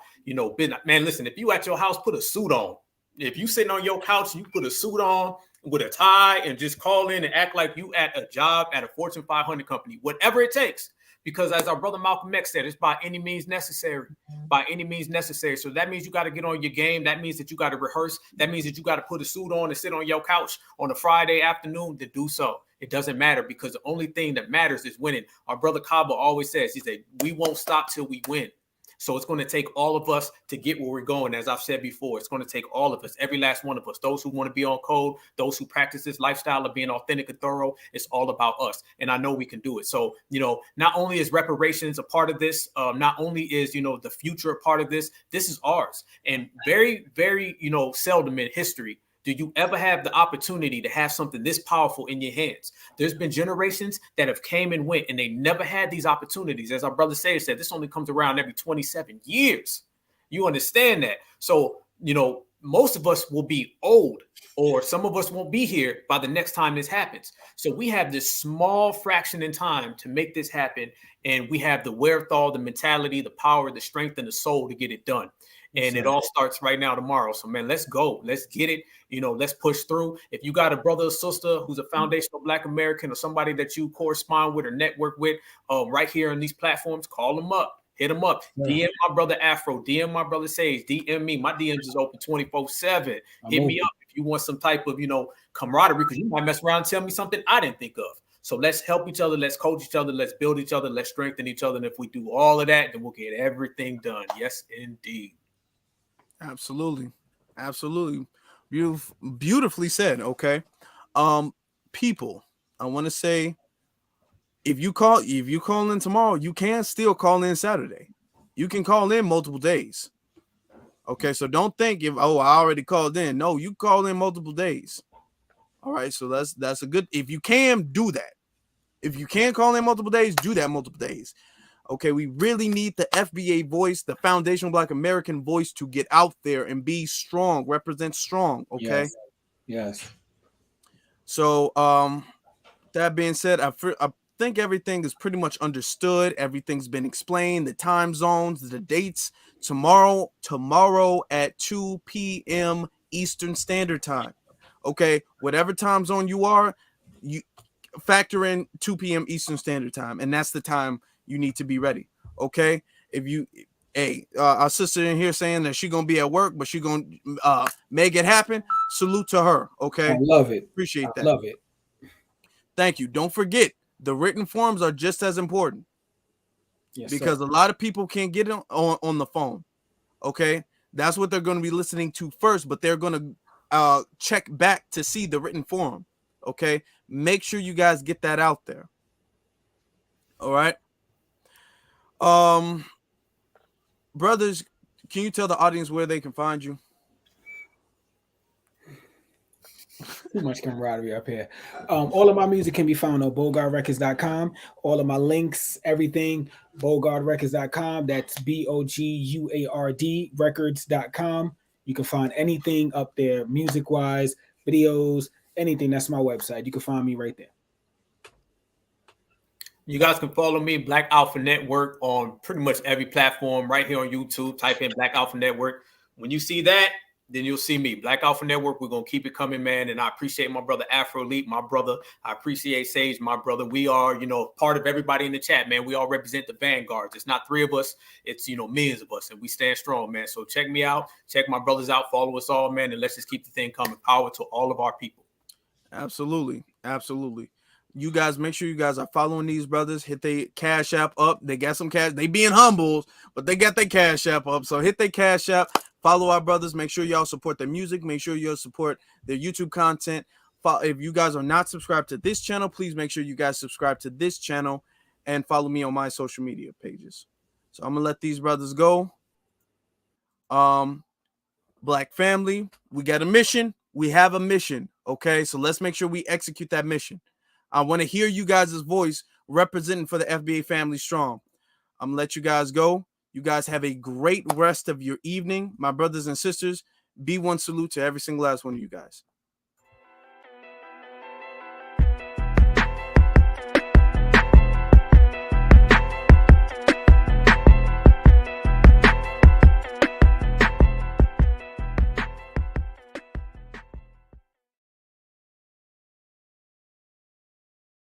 business. Man, listen, if you at your house, put a suit on. If you sitting on your couch, you put a suit on with a tie and just call in and act like you at a job at a Fortune 500 company, whatever it takes. Because as our brother Malcolm X said, it's by any means necessary. By any means necessary. So that means you got to get on your game. That means that you got to rehearse. That means that you got to put a suit on and sit on your couch on a Friday afternoon to do so. It doesn't matter, because the only thing that matters is winning. Our brother Cabo always says, he said, we won't stop till we win. So it's going to take all of us to get where we're going. As I've said before, it's going to take all of us, every last one of us, those who want to be on code, those who practice this lifestyle of being authentic and thorough. It's all about us. And I know we can do it. So, not only is reparations a part of this, not only is, the future a part of this, this is ours. And very, very, seldom in history do you ever have the opportunity to have something this powerful in your hands. There's been generations that have came and went, and they never had these opportunities. As our brother Sayer said, this only comes around every 27 years. You understand that? So, most of us will be old, or some of us won't be here by the next time this happens. So we have this small fraction in time to make this happen. And we have the wherewithal, the mentality, the power, the strength, and the soul to get it done. And it all starts right now, tomorrow. So, man, let's go. Let's get it. Let's push through. If you got a brother or sister who's a foundational Black American, or somebody that you correspond with or network with right here on these platforms, call them up. Hit them up. DM my brother Afro. DM my brother Sage. DM me. My DMs is open 24/7. Hit me up if you want some type of, camaraderie, because you might mess around and tell me something I didn't think of. So let's help each other. Let's coach each other. Let's build each other. Let's strengthen each other. And if we do all of that, then we'll get everything done. Yes, indeed. Absolutely. Absolutely. Beautifully said. Okay. People, I want to say, if you call in tomorrow, you can still call in Saturday. You can call in multiple days. Okay. So don't think I already called in. No, you call in multiple days. All right. So that's a good, if you can do that. If you can call in multiple days, do that multiple days. Okay, we really need the FBA voice, the Foundational Black American voice, to get out there and be strong, represent strong. Okay. Yes. So, that being said, I think everything is pretty much understood. Everything's been explained. The time zones, the dates. Tomorrow at 2 p.m. Eastern Standard Time. Okay, whatever time zone you are, you factor in 2 p.m. Eastern Standard Time, and that's the time you need to be ready. Okay. If you, our sister in here saying that she's gonna be at work, but she's gonna make it happen. Salute to her. Okay. I love it. Appreciate that. Love it. Thank you. Don't forget, the written forms are just as important. Yes, because a lot of people can't get on the phone. Okay. That's what they're going to be listening to first, but they're going to check back to see the written form. Okay. Make sure you guys get that out there. All right. Brothers, can you tell the audience where they can find you? Too much camaraderie up here. All of my music can be found on BogardRecords.com. All of my links, everything, BogardRecords.com. That's BOGUARD Records.com. You can find anything up there, music-wise, videos, anything. That's my website. You can find me right there. You guys can follow me, Black Alpha Network, on pretty much every platform right here on YouTube. Type in Black Alpha Network. When you see that, then you'll see me. Black Alpha Network, we're going to keep it coming, man. And I appreciate my brother Afro Elite, my brother. I appreciate Sage, my brother. We are, part of everybody in the chat, man. We all represent the vanguards. It's not 3 of us. It's, millions of us. And we stand strong, man. So check me out. Check my brothers out. Follow us all, man. And let's just keep the thing coming. Power to all of our people. Absolutely. Absolutely. You guys, make sure you guys are following these brothers. Hit their Cash App up. They got some cash. They being humble, but they got their Cash App up. So hit their Cash App. Follow our brothers. Make sure y'all support their music. Make sure y'all support their YouTube content. If you guys are not subscribed to this channel, please make sure you guys subscribe to this channel and follow me on my social media pages. So I'm gonna let these brothers go. Black family, we got a mission. We have a mission. Okay, so let's make sure we execute that mission. I want to hear you guys' voice representing for the FBA family strong. I'm gonna let you guys go. You guys have a great rest of your evening. My brothers and sisters, be one salute to every single last one of you guys.